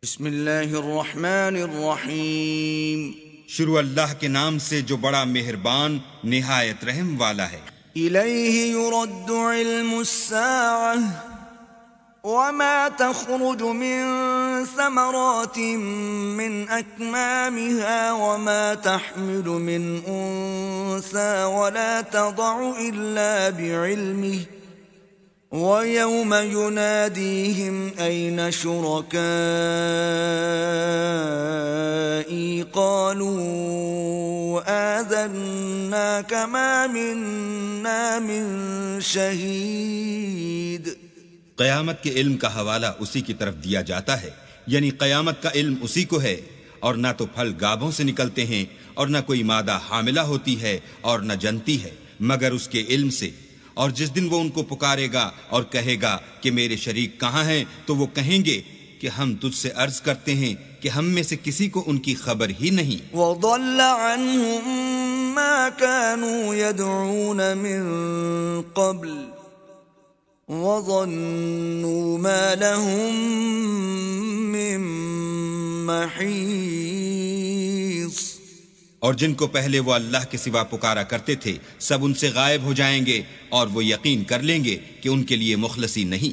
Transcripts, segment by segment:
بسم اللہ الرحمن الرحیم شروع اللہ کے نام سے جو بڑا مہربان نہایت رحم والا ہے۔ الیہ یرد علم الساعة وما تخرج من ثمرات من اکمامها وما تحمل من انثى ولا تضع الا بعلمه وَيَوْمَ يُنَادِيهِمْ أَيْنَ شُرَكَائِي قَالُوا آذَنَّاكَ مَا مِنَّا مِن شَهِيدٍ۔ قیامت کے علم کا حوالہ اسی کی طرف دیا جاتا ہے، یعنی قیامت کا علم اسی کو ہے، اور نہ تو پھل گابھوں سے نکلتے ہیں اور نہ کوئی مادہ حاملہ ہوتی ہے اور نہ جنتی ہے مگر اس کے علم سے۔ اور جس دن وہ ان کو پکارے گا اور کہے گا کہ میرے شریک کہاں ہیں، تو وہ کہیں گے کہ ہم تجھ سے عرض کرتے ہیں کہ ہم میں سے کسی کو ان کی خبر ہی نہیں۔ وَضَلَّ عَنْهُمْ مَا كَانُوا يَدْعُونَ مِن قَبْلُ وَظَنُّوا مَا لَهُم مِّن مَّحِيصٍ۔ اور جن کو پہلے وہ اللہ کے سوا پکارا کرتے تھے سب ان سے غائب ہو جائیں گے، اور وہ یقین کر لیں گے کہ ان کے لیے مخلصی نہیں۔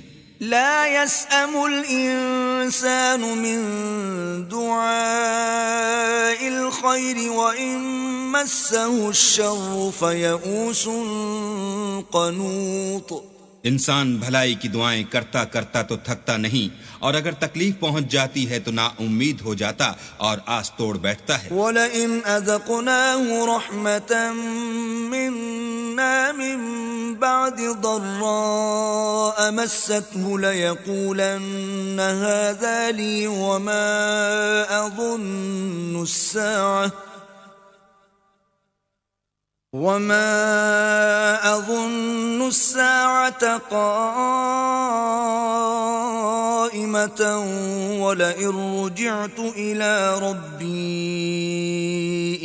لا يسأم الإنسان من دعاء الخير وإن مسه الشر فيئوس قنوط۔ انسان بھلائی کی دعائیں کرتا کرتا تو تھکتا نہیں، اور اگر تکلیف پہنچ جاتی ہے تو نا امید ہو جاتا اور آس توڑ بیٹھتا ہے۔ وَلَئِنْ أَذَقْنَاهُ رَحْمَةً مِنَّا مِن بَعْدِ ضَرَّاءَ مَسَّتْهُ لَيَقُولَنَّ هَذَا لِي وَمَا أَظُنُّ السَّاعَةَ قَائِمَةً وَلَئِن رُّجِعْتُ إِلَى رَبِّي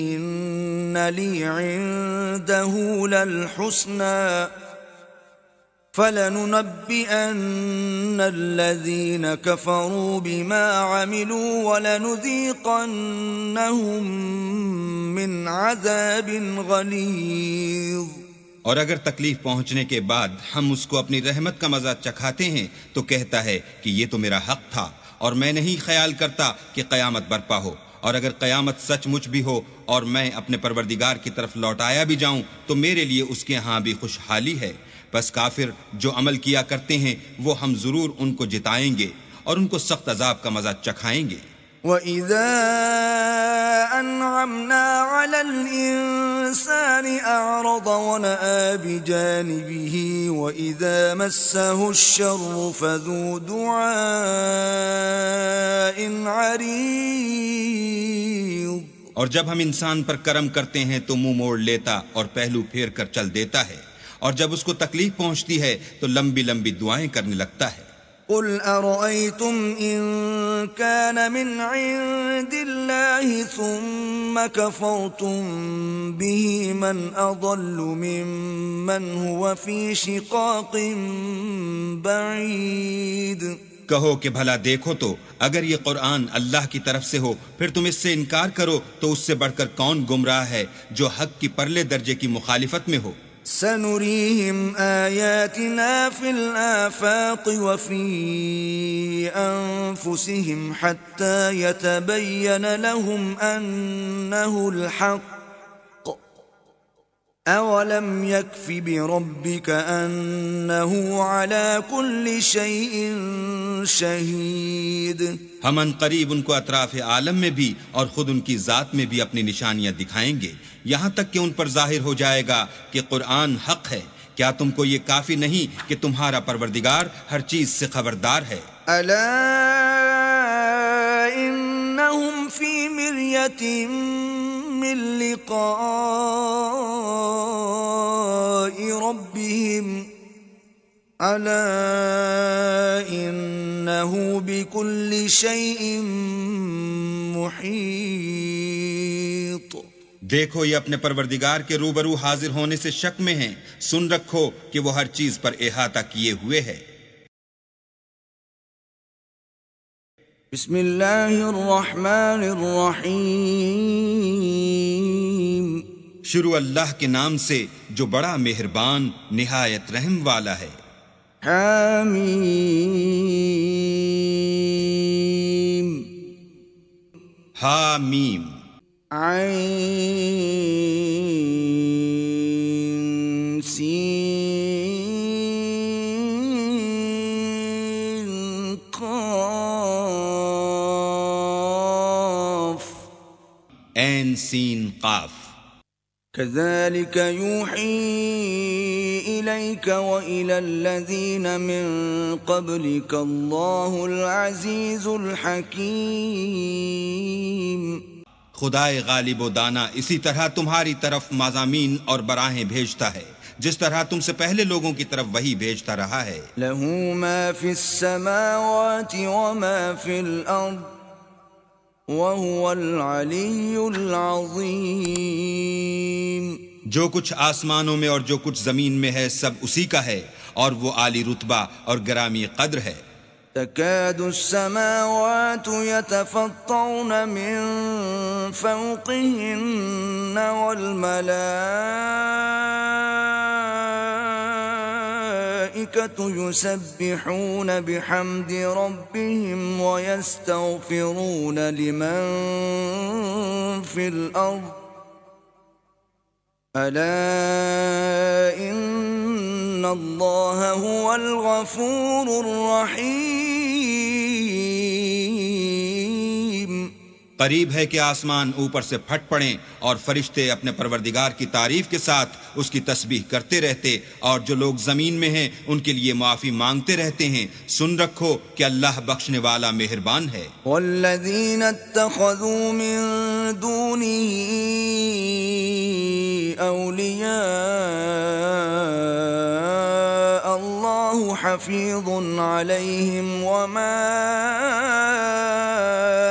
إِنَّ لِي عِندَهُ لَلْحُسْنَى فَلَنُنَبِّئَنَّ الَّذِينَ كَفَرُوا بِمَا عَمِلُوا وَلَنُذِيقَنَّهُم مِّنْ عَذَابٍ غَلِيظٍ۔ اور اگر تکلیف پہنچنے کے بعد ہم اس کو اپنی رحمت کا مزہ چکھاتے ہیں تو کہتا ہے کہ یہ تو میرا حق تھا، اور میں نہیں خیال کرتا کہ قیامت برپا ہو، اور اگر قیامت سچ مچ بھی ہو اور میں اپنے پروردگار کی طرف لوٹایا بھی جاؤں تو میرے لیے اس کے ہاں بھی خوشحالی ہے۔ بس کافر جو عمل کیا کرتے ہیں وہ ہم ضرور ان کو جتائیں گے اور ان کو سخت عذاب کا مزہ چکھائیں گے۔ وَإِذَا أَنْعَمْنَا عَلَى الْإِنسَانِ أَعْرَضَ وَنَأَىٰ بِجَانِبِهِ وَإِذَا مَسَّهُ الشَّرُّ فَذُو دُعَاءٍ عَرِيضٍ۔ اور جب ہم انسان پر کرم کرتے ہیں تو منہ موڑ لیتا اور پہلو پھیر کر چل دیتا ہے، اور جب اس کو تکلیف پہنچتی ہے تو لمبی لمبی دعائیں کرنے لگتا ہے۔ قُلْ أَرَأَيْتُمْ إِن كَانَ مِنْ عِندِ اللَّهِ ثُمَّ كَفَرْتُمْ بِهِ مَنْ أَضَلُّ مِمَّنْ هُوَ فِي شِقَاقٍ بَعِيدٍ۔ کہو کہ بھلا دیکھو تو اگر یہ قرآن اللہ کی طرف سے ہو پھر تم اس سے انکار کرو تو اس سے بڑھ کر کون گمراہ ہے جو حق کی پرلے درجے کی مخالفت میں ہو۔ سنريهم آياتنا في الآفاق وفي أنفسهم حتى يتبين لهم أنه الحق أولم يكف بربك أنه على كل شيء شهيد۔ ہم ان قریب ان کو اطراف عالم میں بھی اور خود ان کی ذات میں بھی اپنی نشانیاں دکھائیں گے، یہاں تک کہ ان پر ظاہر ہو جائے گا کہ قرآن حق ہے۔ کیا تم کو یہ کافی نہیں کہ تمہارا پروردگار ہر چیز سے خبردار ہے؟ ألا إنهم في مرية من لقاء ربهم ألا إنه بكل شيء محيط۔ دیکھو یہ اپنے پروردگار کے روبرو حاضر ہونے سے شک میں ہیں، سن رکھو کہ وہ ہر چیز پر احاطہ کیے ہوئے ہے۔ بسم اللہ الرحمن الرحیم شروع اللہ کے نام سے جو بڑا مہربان نہایت رحم والا ہے۔ حامیم حامیم عین سین قاف عین سین قاف۔ كذلك يوحي إليك وإلى الذين من قبلك الله العزيز الحكيم۔ خدائے غالب و دانا اسی طرح تمہاری طرف مضامین اور براہیں بھیجتا ہے جس طرح تم سے پہلے لوگوں کی طرف وہی بھیجتا رہا ہے۔ له ما في السماوات وما في الأرض وهو العلي العظيم۔ جو کچھ آسمانوں میں اور جو کچھ زمین میں ہے سب اسی کا ہے اور وہ عالی رتبہ اور گرامی قدر ہے۔ تكاد السماوات يتفطرن من فوقهن والملائكة يسبحون بحمد ربهم ويستغفرون لمن في الأرض ألا إن الله هو الغفور الرحيم۔ قریب ہے کہ آسمان اوپر سے پھٹ پڑیں اور فرشتے اپنے پروردگار کی تعریف کے ساتھ اس کی تسبیح کرتے رہتے اور جو لوگ زمین میں ہیں ان کے لیے معافی مانگتے رہتے ہیں۔ سن رکھو کہ اللہ بخشنے والا مہربان ہے۔ والذین اتخذوا من دونه اولیاء اللہ حفیظ علیہم وما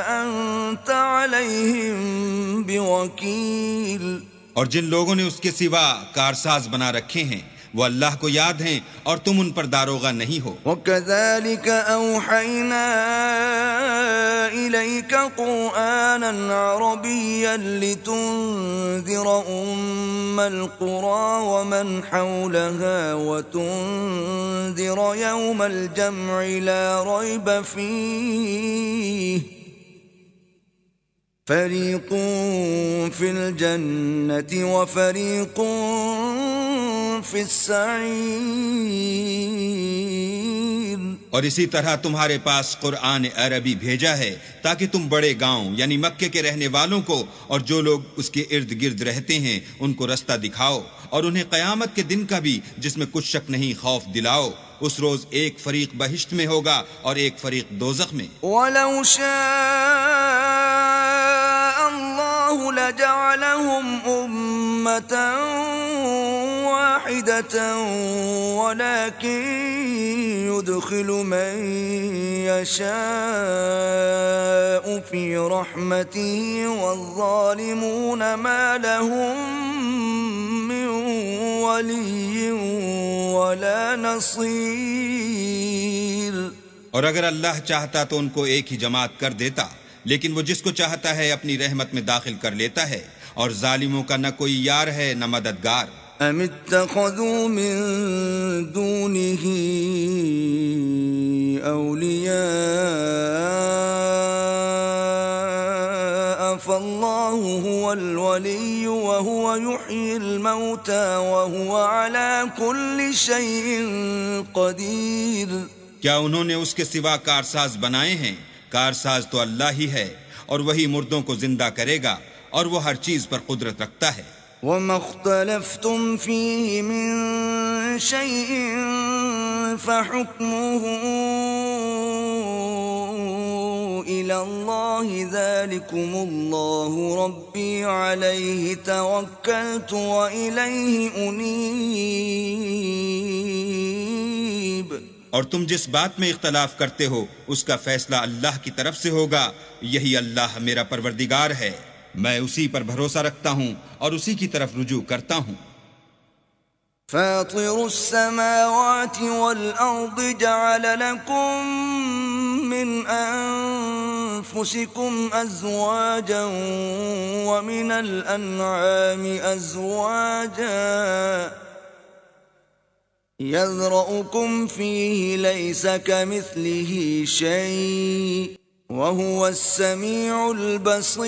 انت علیہم بوکیل۔ اور جن لوگوں نے اس کے سوا کارساز بنا رکھے ہیں وہ اللہ کو یاد ہیں اور تم ان پر داروغہ نہیں ہو۔ وَكَذَلِكَ أَوْحَيْنَا إِلَيْكَ قُرْآنًا عَرَبِيًّا لِتُنذِرَ أُمَّ الْقُرَى وَمَنْ حَوْلَهَا وَتُنذِرَ يَوْمَ الْجَمْعِ لَا رَيْبَ فِيهِ فَرِيقٌ فِي الْجَنَّةِ وَفَرِيقٌ فِي السَّعِيرِ۔ اور اسی طرح تمہارے پاس قرآن عربی بھیجا ہے تاکہ تم بڑے گاؤں یعنی مکے کے رہنے والوں کو اور جو لوگ اس کے ارد گرد رہتے ہیں ان کو رستہ دکھاؤ اور انہیں قیامت کے دن کا بھی جس میں کچھ شک نہیں خوف دلاؤ۔ اس روز ایک فریق بہشت میں ہوگا اور ایک فریق دوزخ میں۔ وَلَوْ شَاءَ اللَّهُ لَجَعَلَهُمْ أُمَّةً واحدة ولكن يدخل من يشاء في رحمته والظالمون ما لهم من ولي ولا نصير۔ اور اگر اللہ چاہتا تو ان کو ایک ہی جماعت کر دیتا، لیکن وہ جس کو چاہتا ہے اپنی رحمت میں داخل کر لیتا ہے، اور ظالموں کا نہ کوئی یار ہے نہ مددگار۔ ام اتخذوا من دونه اولیاء فالله هو الولي وهو يحيي الموتى وهو على كل شيء قدير۔ کیا انہوں نے اس کے سوا کارساز بنائے ہیں؟ کارساز تو اللہ ہی ہے اور وہی مردوں کو زندہ کرے گا اور وہ ہر چیز پر قدرت رکھتا ہے۔ وَمَا اخْتَلَفْتُمْ فِيهِ مِن شَيْءٍ فَحُكْمُهُ إِلَى اللَّهِ ذَلِكُمُ اللَّهُ رَبِّي عَلَيْهِ تَوَكَّلْتُ وَإِلَيْهِ أُنِيبُ۔ اور تم جس بات میں اختلاف کرتے ہو اس کا فیصلہ اللہ کی طرف سے ہوگا، یہی اللہ میرا پروردگار ہے، میں اسی پر بھروسہ رکھتا ہوں اور اسی کی طرف رجوع کرتا ہوں۔ فاطر السماوات والأرض جعل لكم من أنفسكم أزواجا ومن الأنعام أزواجا يذرأكم فيه ليس كمثله شيء وهو السميع البصير.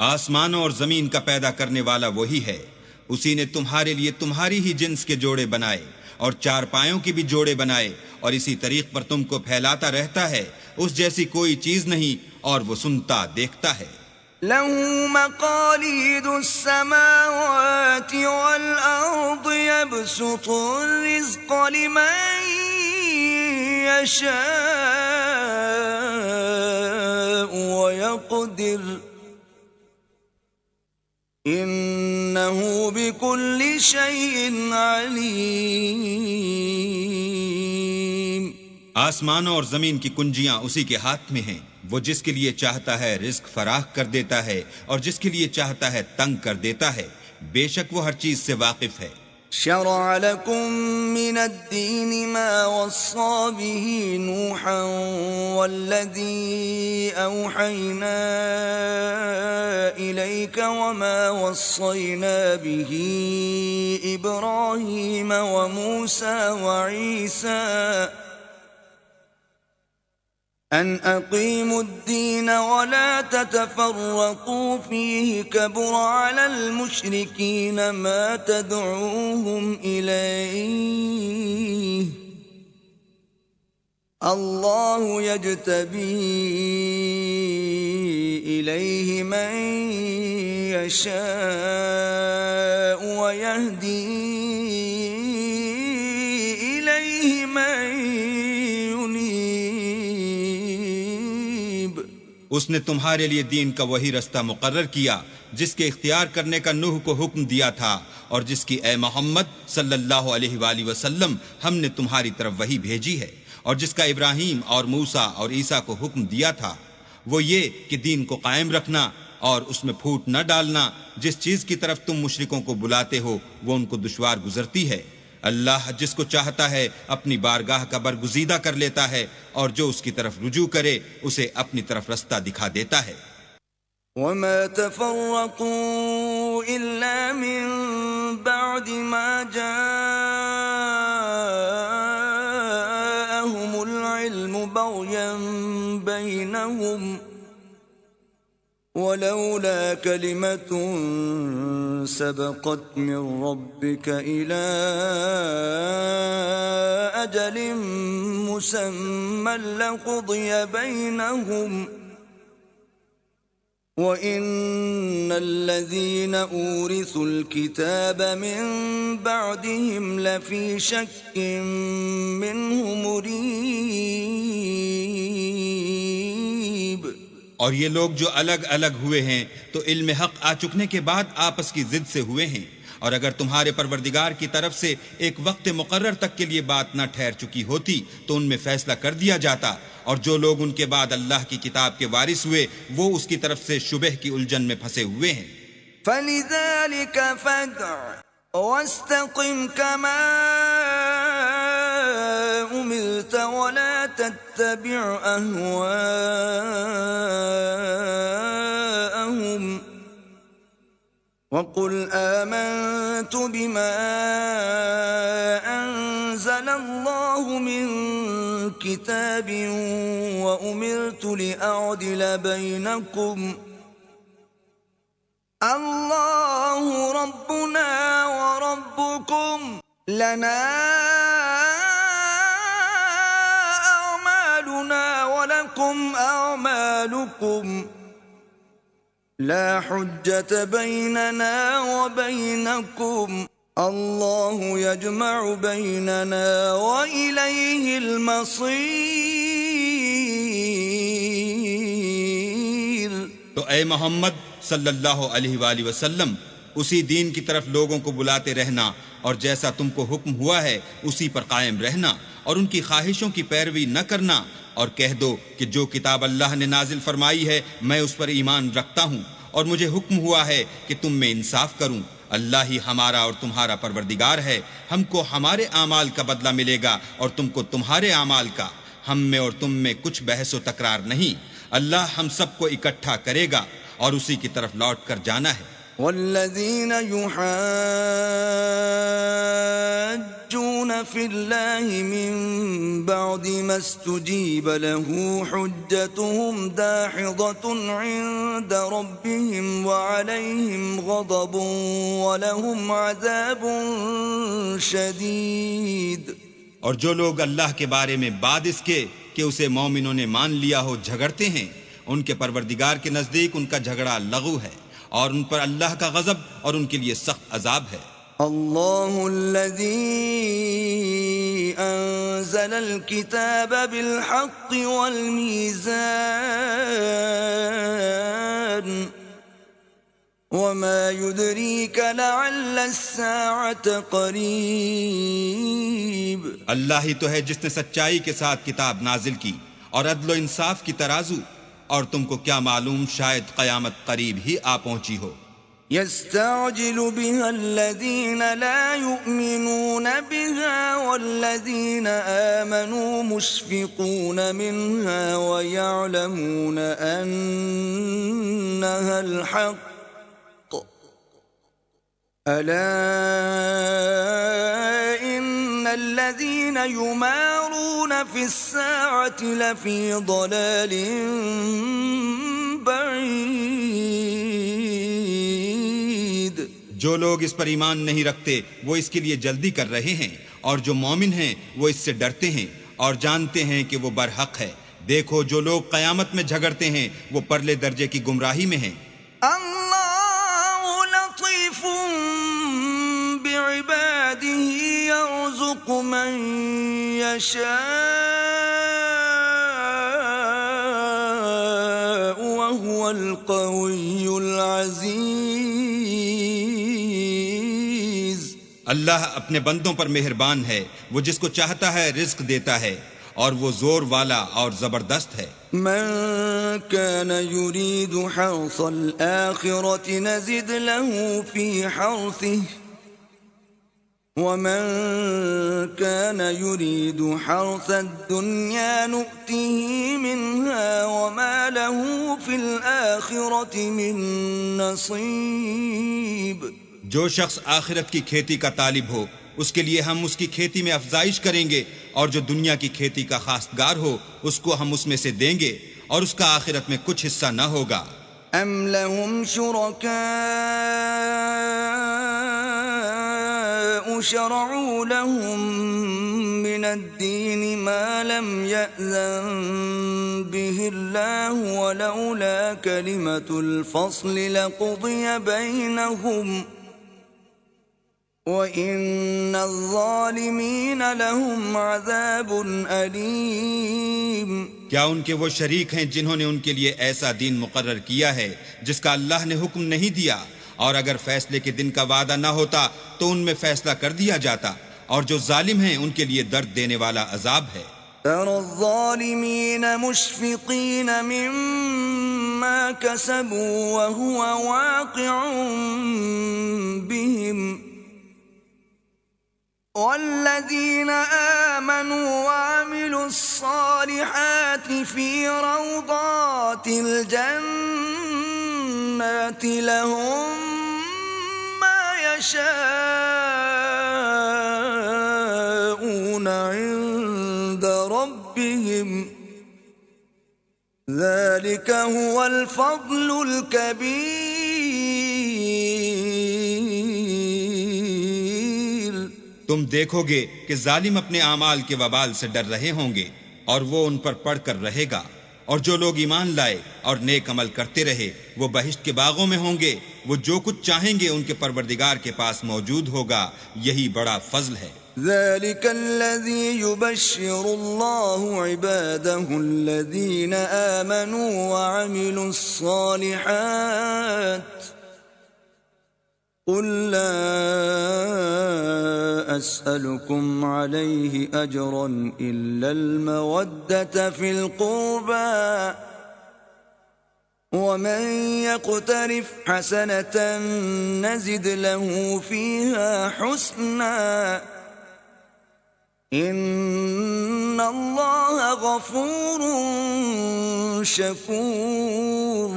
آسمانوں اور زمین کا پیدا کرنے والا وہی ہے. اسی نے تمہارے لیے تمہاری ہی جنس کے جوڑے بنائے اور چار پایوں کی بھی جوڑے بنائے، اور اسی طریق پر تم کو پھیلاتا رہتا ہے. اس جیسی کوئی چیز نہیں، اور وہ سنتا دیکھتا ہے. له مقاليد السماوات والأرض يبسط الرزق لمن يشاء ويقدر إنه بكل شيء عليم. آسمانوں اور زمین کی کنجیاں اسی کے ہاتھ میں ہیں. وہ جس کے لیے چاہتا ہے رزق فراخ کر دیتا ہے، اور جس کے لیے چاہتا ہے تنگ کر دیتا ہے. بے شک وہ ہر چیز سے واقف ہے. شرع لكم من الدين ما وصى به نوحا والذي أوحينا إليك وما وصينا به إبراهيم وموسى وعيسى أن أقيموا الدين ولا تتفرقوا فيه كبر على المشركين ما تدعوهم إليه الله يجتبي إليه من يشاء ويهدي إليه من اس نے تمہارے لیے دین کا وہی رستہ مقرر کیا جس کے اختیار کرنے کا نوح کو حکم دیا تھا، اور جس کی اے محمد صلی اللہ علیہ وآلہ وسلم ہم نے تمہاری طرف وہی بھیجی ہے، اور جس کا ابراہیم اور موسیٰ اور عیسیٰ کو حکم دیا تھا. وہ یہ کہ دین کو قائم رکھنا اور اس میں پھوٹ نہ ڈالنا. جس چیز کی طرف تم مشرکوں کو بلاتے ہو وہ ان کو دشوار گزرتی ہے. اللہ جس کو چاہتا ہے اپنی بارگاہ کا برگزیدہ کر لیتا ہے، اور جو اس کی طرف رجوع کرے اسے اپنی طرف رستہ دکھا دیتا ہے. وما تفرقوا إلا من بعد ما جاءهم العلم بغيا بينهم ولولا كلمة سبقت من ربك إلى أجل مسمى لقضي بينهم وَإِنَّ الَّذِينَ أُورِثُوا الْكِتَابَ مِن بَعْدِهِمْ لَفِي شَكٍّ مِّنْهُ مُرِيبٍ. اور یہ لوگ جو الگ الگ ہوئے ہیں تو علم حق آ چکنے کے بعد آپس کی ضد سے ہوئے ہیں، اور اگر تمہارے پروردگار کی طرف سے ایک وقت مقرر تک کے لیے بات نہ ٹھہر چکی ہوتی تو ان میں فیصلہ کر دیا جاتا، اور جو لوگ ان کے بعد اللہ کی کتاب کے وارث ہوئے وہ اس کی طرف سے شبہ کی الجھن میں پھنسے ہوئے ہیں. فَلِذَلِكَ فَادْعُ وَاسْتَقِمْ كَمَا أُمِرْتَ وَلَا تَتَّبِعْ أَهْوَاءَهُمْ وَقُلْ آمَنْتُ بِمَا أَنزَلَ اللَّهُ مِنْ كِتَابٍ وَأُمِرْتُ لِأَعْدِلَ بَيْنَكُمْ اللَّهُ رَبُّنَا وَرَبُّكُمْ لَنَا أَعْمَالُنَا وَلَكُمْ أَعْمَالُكُمْ لا حجة بيننا وبينكم الله يجمع بيننا وإليه المصير. تو اے محمد صلی اللہ علیہ وآلہ وسلم اسی دین کی طرف لوگوں کو بلاتے رہنا، اور جیسا تم کو حکم ہوا ہے اسی پر قائم رہنا، اور ان کی خواہشوں کی پیروی نہ کرنا، اور کہہ دو کہ جو کتاب اللہ نے نازل فرمائی ہے میں اس پر ایمان رکھتا ہوں، اور مجھے حکم ہوا ہے کہ تم میں انصاف کروں. اللہ ہی ہمارا اور تمہارا پروردگار ہے، ہم کو ہمارے اعمال کا بدلہ ملے گا اور تم کو تمہارے اعمال کا، ہم میں اور تم میں کچھ بحث و تکرار نہیں، اللہ ہم سب کو اکٹھا کرے گا اور اسی کی طرف لوٹ کر جانا ہے۔ والذين يحاجون في الله من بعد ما استجيب له حجتهم داحضة عند ربهم وعليهم غضب ولهم عذاب شديد۔ اور جو لوگ اللہ کے بارے میں بعد اس کے کہ اسے مومنوں نے مان لیا ہو جھگڑتے ہیں، ان کے پروردگار کے نزدیک ان کا جھگڑا لغو ہے اور ان پر اللہ کا غضب اور ان کے لیے سخت عذاب ہے۔ اللہ الذی انزل الكتاب بالحق والمیزان وما يدريك لعل الساعة قریب۔ اللہ ہی تو ہے جس نے سچائی کے ساتھ کتاب نازل کی اور عدل و انصاف کی ترازو، اور تم کو کیا معلوم شاید قیامت قریب ہی آ پہنچی ہو۔ يستعجل بها الذين لا يؤمنون بها والذين آمنوا مشفقون منها ويعلمون أنها الحق ألا إن الذين يمارون في الساعة لفي ضلال بعيد۔ جو لوگ اس پر ایمان نہیں رکھتے وہ اس کے لیے جلدی کر رہے ہیں، اور جو مومن ہیں وہ اس سے ڈرتے ہیں اور جانتے ہیں کہ وہ برحق ہے۔ دیکھو جو لوگ قیامت میں جھگڑتے ہیں وہ پرلے درجے کی گمراہی میں ہیں۔ اللہ لطیف بعباده يرزق من يشاء وهو القوي العزيز۔ اللہ اپنے بندوں پر مہربان ہے، وہ جس کو چاہتا ہے رزق دیتا ہے، اور وہ زور والا اور زبردست ہے۔ من كان يريد حرث الآخرة نزد له في حرثه ومن كان يريد حرث الدنيا نؤته منها وما له في الآخرة من نصيب۔ جو شخص آخرت کی کھیتی کا طالب ہو اس کے لیے ہم اس کی کھیتی میں افزائش کریں گے، اور جو دنیا کی کھیتی کا خواستگار ہو اس کو ہم اس میں سے دیں گے، اور اس کا آخرت میں کچھ حصہ نہ ہوگا۔ ام لهم شركاء شرعوا لهم من الدين ما لم يأذن به الله ولولا كلمة الفصل لقضي بينهم وَإِنَّ الظَّالِمِينَ لَهُمْ عَذَابٌ أَلِيمٌ۔ کیا ان کے وہ شریک ہیں جنہوں نے ان کے لیے ایسا دین مقرر کیا ہے جس کا اللہ نے حکم نہیں دیا، اور اگر فیصلے کے دن کا وعدہ نہ ہوتا تو ان میں فیصلہ کر دیا جاتا، اور جو ظالم ہیں ان کے لیے درد دینے والا عذاب ہے۔ تَرَى الظَّالِمِينَ مُشْفِقِينَ مِمَّا كَسَبُوا وَهُوَ وَاقِعٌ بِهِمْ والذين آمنوا وعملوا الصالحات في روضات الجنات لهم ما يشاءون عند ربهم ذلك هو الفضل الكبير۔ تم دیکھو گے کہ ظالم اپنے اعمال کے وبال سے ڈر رہے ہوں گے اور وہ ان پر پڑھ کر رہے گا، اور جو لوگ ایمان لائے اور نیک عمل کرتے رہے وہ بہشت کے باغوں میں ہوں گے، وہ جو کچھ چاہیں گے ان کے پروردگار کے پاس موجود ہوگا، یہی بڑا فضل ہے۔ ذلك الذي يبشر الله عباده الذين آمنوا وعملوا الصالحات قل لا أسألكم عليه أجرا إلا المودة في القربى ومن يقترف حسنة نزد له فيها حسنا إن الله غفور شكور.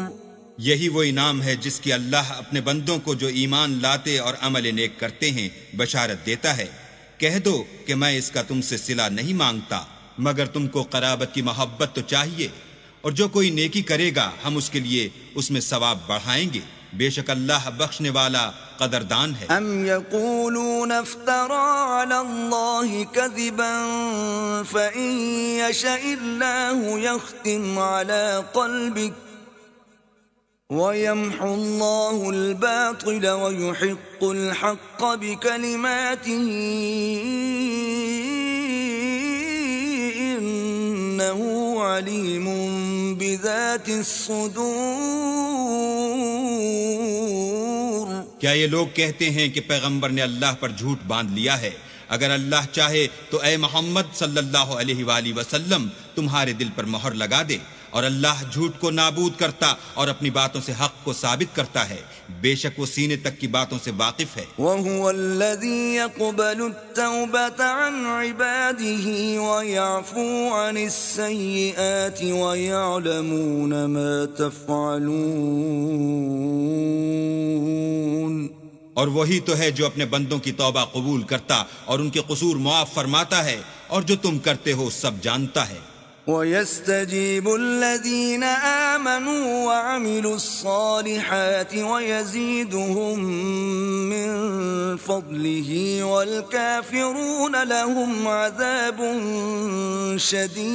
یہی وہ انعام ہے جس کی اللہ اپنے بندوں کو جو ایمان لاتے اور عمل نیک کرتے ہیں بشارت دیتا ہے. کہہ دو کہ میں اس کا تم سے صلہ نہیں مانگتا مگر تم کو قرابت کی محبت تو چاہیے، اور جو کوئی نیکی کرے گا ہم اس کے لیے اس میں ثواب بڑھائیں گے. بے شک اللہ بخشنے والا قدردان ہے. ام یقولون افترى على الله كذبا فإن يشاء الله يختم على قلبك ويمحو الله الباطل ويحق الحق بكلماته إنه عليم بذات الصدور. کیا یہ لوگ کہتے ہیں کہ پیغمبر نے اللہ پر جھوٹ باندھ لیا ہے؟ اگر اللہ چاہے تو اے محمد صلی اللہ علیہ وآلہ وسلم تمہارے دل پر مہر لگا دے، اور اللہ جھوٹ کو نابود کرتا اور اپنی باتوں سے حق کو ثابت کرتا ہے. بے شک وہ سینے تک کی باتوں سے واقف ہے. وَهُوَ الَّذِي يَقْبَلُ التَّوْبَةَ عَنْ عِبَادِهِ وَيَعْفُو عَنِ السَّيِّئَاتِ وَيَعْلَمُونَ مَا تَفْعَلُونَ. اور وہی تو ہے جو اپنے بندوں کی توبہ قبول کرتا اور ان کے قصور معاف فرماتا ہے، اور جو تم کرتے ہو سب جانتا ہے. وَيَسْتَجِيبُ الَّذِينَ آمَنُوا وَعَمِلُوا الصَّالِحَاتِ وَيَزِيدُهُم مِّن فَضْلِهِ وَالْكَافِرُونَ لَهُمْ عَذَابٌ شَدِيدٌ.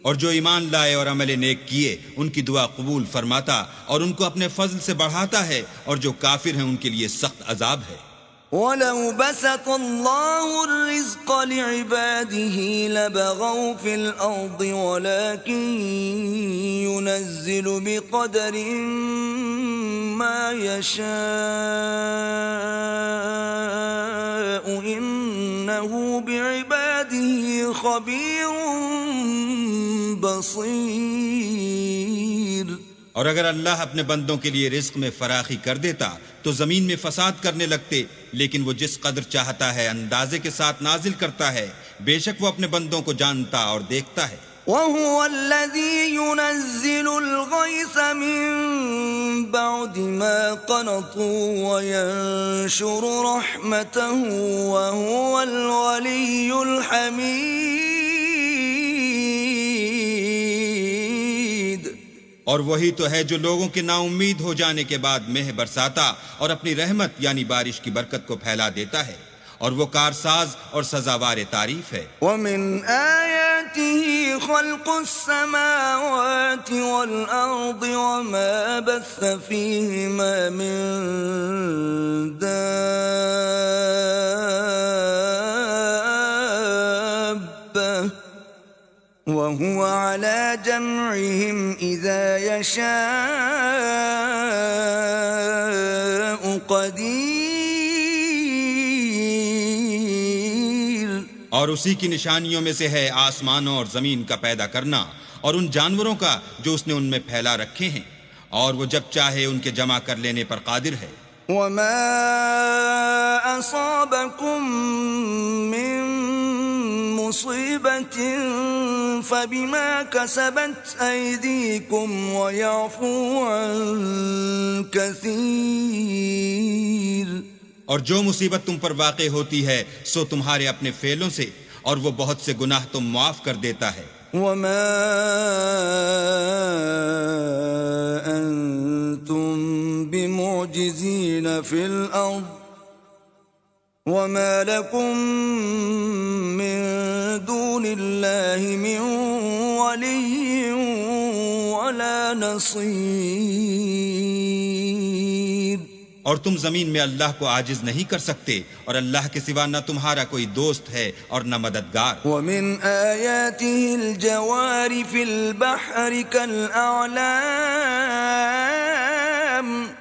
اور جو ایمان لائے اور عمل نیک کیے ان کی دعا قبول فرماتا اور ان کو اپنے فضل سے بڑھاتا ہے، اور جو کافر ہیں ان کے لیے سخت عذاب ہے. وَلَوْ بَسَطَ اللَّهُ الرِّزْقَ لِعِبَادِهِ لَبَغَوْا فِي الْأَرْضِ وَلَكِنْ يُنَزِّلُ بِقَدَرٍ مَا يَشَاءُ إِنَّهُ بِعِبَادِهِ خَبِيرٌ بَصِيرٌ. اور اگر اللہ اپنے بندوں کے لیے رزق میں فراخی کر دیتا تو زمین میں فساد کرنے لگتے، لیکن وہ جس قدر چاہتا ہے اندازے کے ساتھ نازل کرتا ہے. بے شک وہ اپنے بندوں کو جانتا اور دیکھتا ہے. وَهُوَ الَّذِي يُنَزِّلُ الْغَيْثَ مِن بَعْدِ مَا قَنَطُوا وَيَنشُرُ رَحْمَتَهُ وَهُوَ الْوَلِيُّ الْحَمِيدُ. اور وہی تو ہے جو لوگوں کے نا امید ہو جانے کے بعد مہ برساتا اور اپنی رحمت یعنی بارش کی برکت کو پھیلا دیتا ہے، اور وہ کارساز اور سزاوار تعریف ہے. وَمِنْ آيَاتِهِ خَلْقُ السَّمَاوَاتِ وَالْأَرْضِ وَمَا بَثَّ فِيهِمَا مِن دَابَّةٍ وَهُوَ عَلَى جَمْعِهِمْ إِذَا يَشَاءُ قَدِيرٌ. اور اسی کی نشانیوں میں سے ہے آسمانوں اور زمین کا پیدا کرنا اور ان جانوروں کا جو اس نے ان میں پھیلا رکھے ہیں، اور وہ جب چاہے ان کے جمع کر لینے پر قادر ہے. وَمَا أَصَابَكُم مِّن مُّصِيبَةٍ فَبِمَا كَسَبَتْ أَيْدِيكُمْ وَيَعْفُو عَن كَثِيرٍ. اور جو مصیبت تم پر واقع ہوتی ہے سو تمہارے اپنے فعلوں سے، اور وہ بہت سے گناہ تم معاف کر دیتا ہے. وَمَا أَنتُم بِمُعْجِزِينَ فِي الْأَرْضِ وَمَا لَكُم مِّن دُونِ اللَّهِ مِن وَلِيٍّ وَلَا نَصِيرٍ. اور تم زمین میں اللہ کو عاجز نہیں کر سکتے، اور اللہ کے سوا نہ تمہارا کوئی دوست ہے اور نہ مددگار. وَمِنْ آيَاتِهِ الْجَوَارِ فِي الْبَحْرِ كَالْأَعْلَامِ.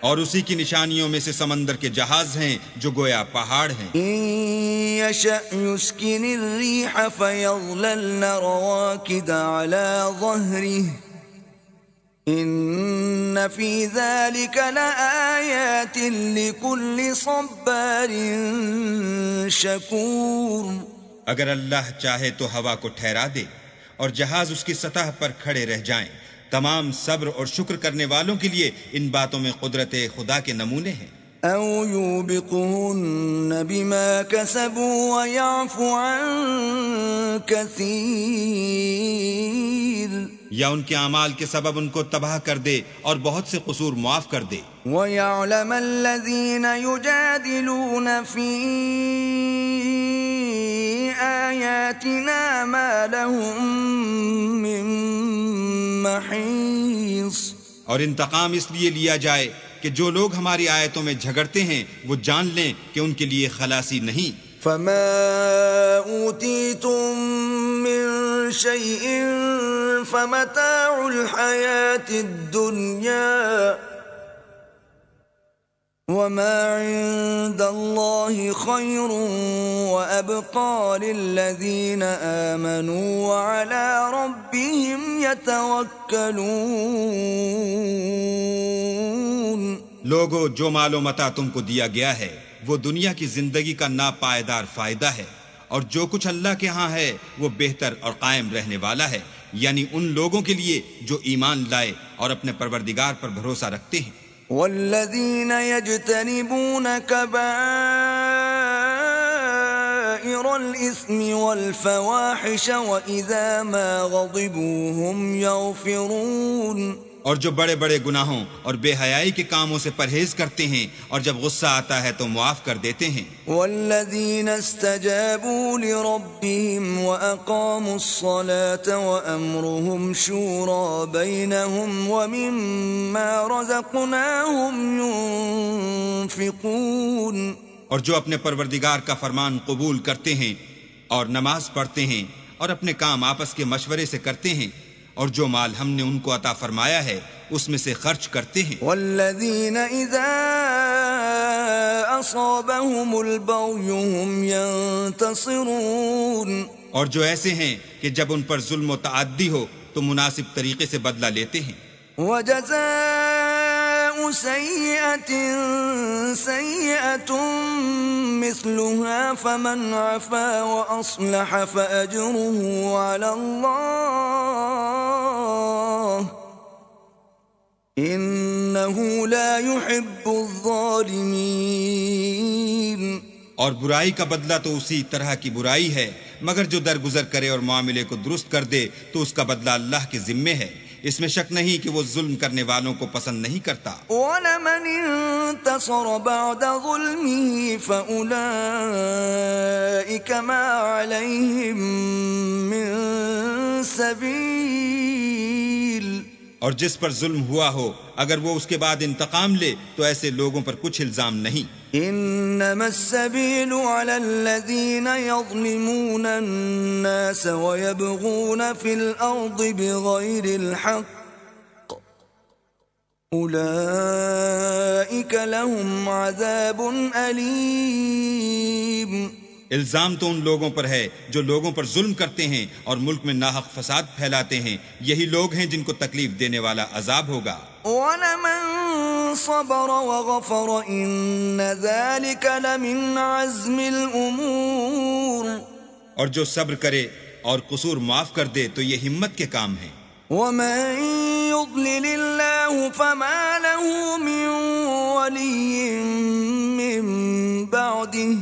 اور اسی کی نشانیوں میں سے سمندر کے جہاز ہیں جو گویا پہاڑ ہیں. إِن يَشَأْ يُسْكِنِ الرِّيحَ فَيَظْلَلْنَ رَوَاكِدَ عَلَى ظَهْرِهِ إن في ذلك لآيات لكل صبار شكور. اگر اللہ چاہے تو ہوا کو ٹھہرا دے اور جہاز اس کی سطح پر کھڑے رہ جائیں. تمام صبر اور شکر کرنے والوں کے لیے ان باتوں میں قدرت خدا کے نمونے ہیں. أو يوبقهن بما كسبوا ويعفو عن كثير. یا ان کے اعمال کے سبب ان کو تباہ کر دے اور بہت سے قصور معاف کر دے. وَيَعْلَمَ الَّذِينَ يُجَادِلُونَ فِي آيَاتِنَا مَا لَهُم مِّن مَّحِيصٍ. اور انتقام اس لیے لیا جائے کہ جو لوگ ہماری آیتوں میں جھگڑتے ہیں وہ جان لیں کہ ان کے لیے خلاصی نہیں. فَمَا أُوتِيتُم مِّن شَيْءٍ فَمَتَاعُ الْحَيَاةِ الدُّنْيَا وَمَا عِندَ اللَّهِ خَيْرٌ وَأَبْقَىٰ لِلَّذِينَ آمَنُوا وَعَلَىٰ رَبِّهِمْ يَتَوَكَّلُونَ. لوگو، جو مال و متاع تم کو دیا گیا ہے وہ دنیا کی زندگی کا ناپائیدار فائدہ ہے، اور جو کچھ اللہ کے ہاں ہے وہ بہتر اور قائم رہنے والا ہے، یعنی ان لوگوں کے لیے جو ایمان لائے اور اپنے پروردگار پر بھروسہ رکھتے ہیں. والذین یجتنبون کبائر الإثم والفواحش وإذا ما غضبوا هم یغفرون. اور جو بڑے بڑے گناہوں اور بے حیائی کے کاموں سے پرہیز کرتے ہیں اور جب غصہ آتا ہے تو معاف کر دیتے ہیں. والذین استجابوا لربهم وأقاموا الصلاة وأمرهم شورى بينهم ومما رزقناهم ينفقون. اور جو اپنے پروردگار کا فرمان قبول کرتے ہیں اور نماز پڑھتے ہیں اور اپنے کام آپس کے مشورے سے کرتے ہیں اور جو مال ہم نے ان کو عطا فرمایا ہے اس میں سے خرچ کرتے ہیں. والذین اذا اصابهم البغی هم ينتصرون. اور جو ایسے ہیں کہ جب ان پر ظلم و تعدی ہو تو مناسب طریقے سے بدلہ لیتے ہیں. وجزاء سیئة سیئة مثلها فمن عفا وأصلح فأجره على الله إنه لا يحب الظالمين. اور برائی کا بدلہ تو اسی طرح کی برائی ہے، مگر جو درگزر کرے اور معاملے کو درست کر دے تو اس کا بدلہ اللہ کے ذمے ہے. اس میں شک نہیں کہ وہ ظلم کرنے والوں کو پسند نہیں کرتا. وَلَمَنِ انتصر بعد ظلمه فَأُولَئِكَ مَا عَلَيْهِمْ مِنْ سَبِيلٍ. اور جس پر ظلم ہوا ہو اگر وہ اس کے بعد انتقام لے تو ایسے لوگوں پر کچھ الزام نہیں. انما السبيل على الذين يظلمون الناس ويبغون في الارض بغير الحق اولئك لهم عذاب اليم. الزام تو ان لوگوں پر ہے جو لوگوں پر ظلم کرتے ہیں اور ملک میں ناحق فساد پھیلاتے ہیں، یہی لوگ ہیں جن کو تکلیف دینے والا عذاب ہوگا. وَلَمَن صَبَرَ وَغَفَرَ إِنَّ ذَلِكَ لَمِنْ عَزْمِ الْأُمُورِ. اور جو صبر کرے اور قصور معاف کر دے تو یہ ہمت کے کام ہیں. وَمَن يُضْلِلِ اللَّهُ فَمَا لَهُ مِن وَلِيٍّ مِّن بَعْدِهِ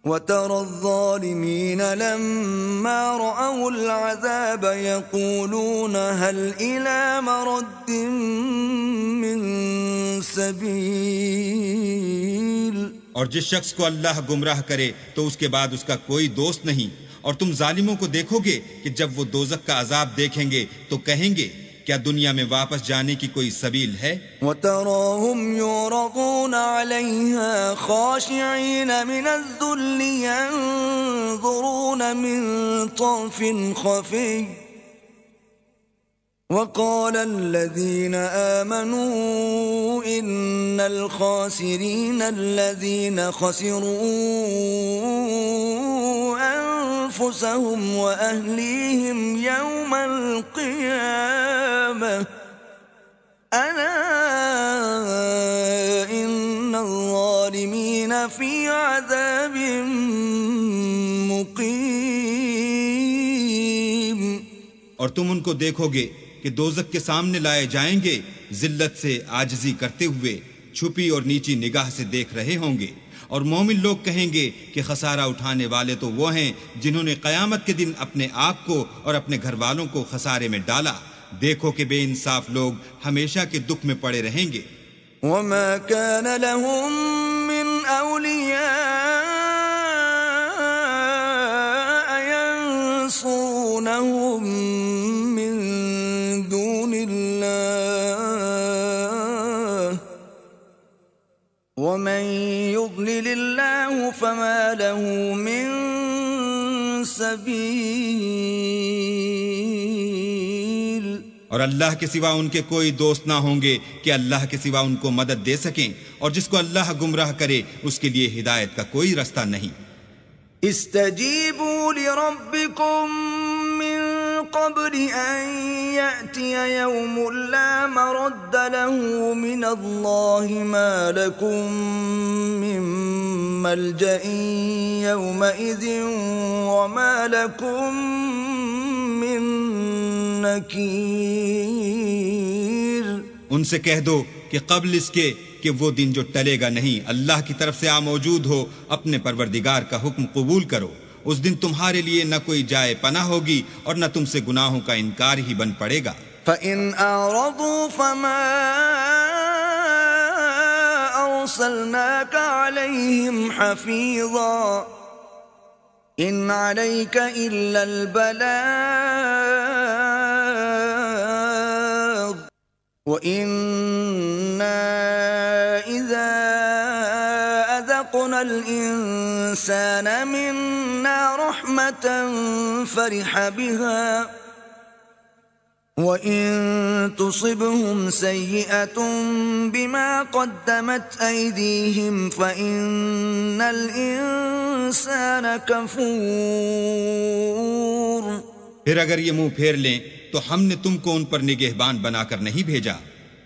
وَتَرَى الظَّالِمِينَ لَمَّا رَأَوُا الْعَذَابَ يَقُولُونَ هَلْ إِلَى مَرَدٍّ مِّن سَبِيلٍ. اور جس شخص کو اللہ گمراہ کرے تو اس کے بعد اس کا کوئی دوست نہیں، اور تم ظالموں کو دیکھو گے کہ جب وہ دوزخ کا عذاب دیکھیں گے تو کہیں گے کیا دنیا میں واپس جانے کی کوئی سبیل ہے؟ وَتَرَاهُمْ يُعْرَضُونَ عَلَيْهَا خَاشِعِينَ مِنَ الذُّلِّ يَنظُرُونَ مِن طَرْفٍ خَفِيٍّ وَقَالَ الَّذِينَ آمَنُوا إِنَّ الْخَاسِرِينَ الَّذِينَ خَسِرُوا أَنفُسَهُمْ وَأَهْلِيهِمْ يَوْمَ الْقِيَامَةِ اور تم ان کو دیکھو گے کہ دوزخ کے سامنے لائے جائیں گے ذلت سے عاجزی کرتے ہوئے، چھپی اور نیچی نگاہ سے دیکھ رہے ہوں گے، اور مومن لوگ کہیں گے کہ خسارہ اٹھانے والے تو وہ ہیں جنہوں نے قیامت کے دن اپنے آپ کو اور اپنے گھر والوں کو خسارے میں ڈالا۔ دیکھو کہ بے انصاف لوگ ہمیشہ کے دکھ میں پڑے رہیں گے۔ وما كان لهم من أولياء ينصرونهم من دون الله ومن يضلل الله فما له من سبيل۔ اور اللہ کے سوا ان کے کوئی دوست نہ ہوں گے کہ اللہ کے سوا ان کو مدد دے سکیں، اور جس کو اللہ گمراہ کرے اس کے لیے ہدایت کا کوئی رستہ نہیں۔ استجیبوا لربکم من قبل ان یأتی یوم لا مرد له من اللہ ما لکم من ملجأ یومئذ وما لکم من نکیر۔ ان سے کہہ دو کہ قبل اس کے کہ وہ دن جو ٹلے گا نہیں، اللہ کی طرف سے موجود ہو، اپنے پروردگار کا حکم قبول کرو۔ اس دن تمہارے لیے نہ کوئی جائے پناہ ہوگی اور نہ تم سے گناہوں کا انکار ہی بن پڑے گا۔ فَإِنْ أَعْرَضُوا فَمَا أَرْسَلْنَاكَ عَلَيْهِمْ حَفِيظًا إِنْ عَلَيْكَ إِلَّا الْبَلَاغُ وَإِنَّا إِذَا أَذَقْنَا الْإِنسَانَ مِنَّا رَحْمَةً فَرِحَ بِهَا وَإِن تُصِبْهُمْ سَيِّئَةٌ بِمَا قَدَّمَتْ أَيْدِيهِمْ فَإِنَّ الْإِنسَانَ كَفُورٌ۔ پھر اگر یہ منہ پھیر لیں تو ہم نے تم کو ان پر نگہبان بنا کر نہیں بھیجا،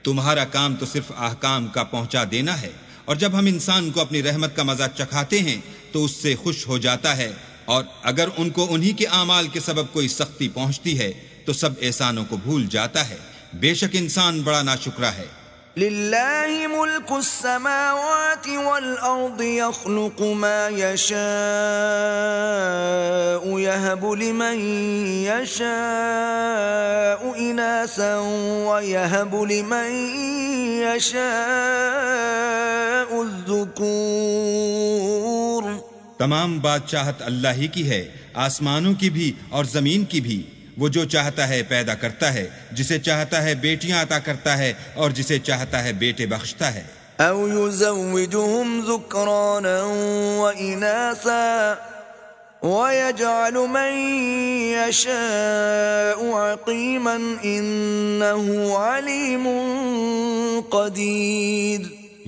تمہارا کام تو صرف احکام کا پہنچا دینا ہے، اور جب ہم انسان کو اپنی رحمت کا مزہ چکھاتے ہیں تو اس سے خوش ہو جاتا ہے، اور اگر ان کو انہی کے اعمال کے سبب کوئی سختی پہنچتی ہے تو سب احسانوں کو بھول جاتا ہے۔ بے شک انسان بڑا ناشکرا ہے۔ للہ ملک السماوات والارض يخلق ما يشاء يهب لمن يشاء اناثا ويهب لمن يشاء الذكور۔ تمام بادشاہت اللہ ہی کی ہے، آسمانوں کی بھی اور زمین کی بھی۔ وہ جو چاہتا ہے پیدا کرتا ہے، جسے چاہتا ہے بیٹیاں عطا کرتا ہے اور جسے چاہتا ہے بیٹے بخشتا ہے۔ او يزوجهم ذكرانا واناثا ويجعل من يشاء عقيما انه عليم قدير۔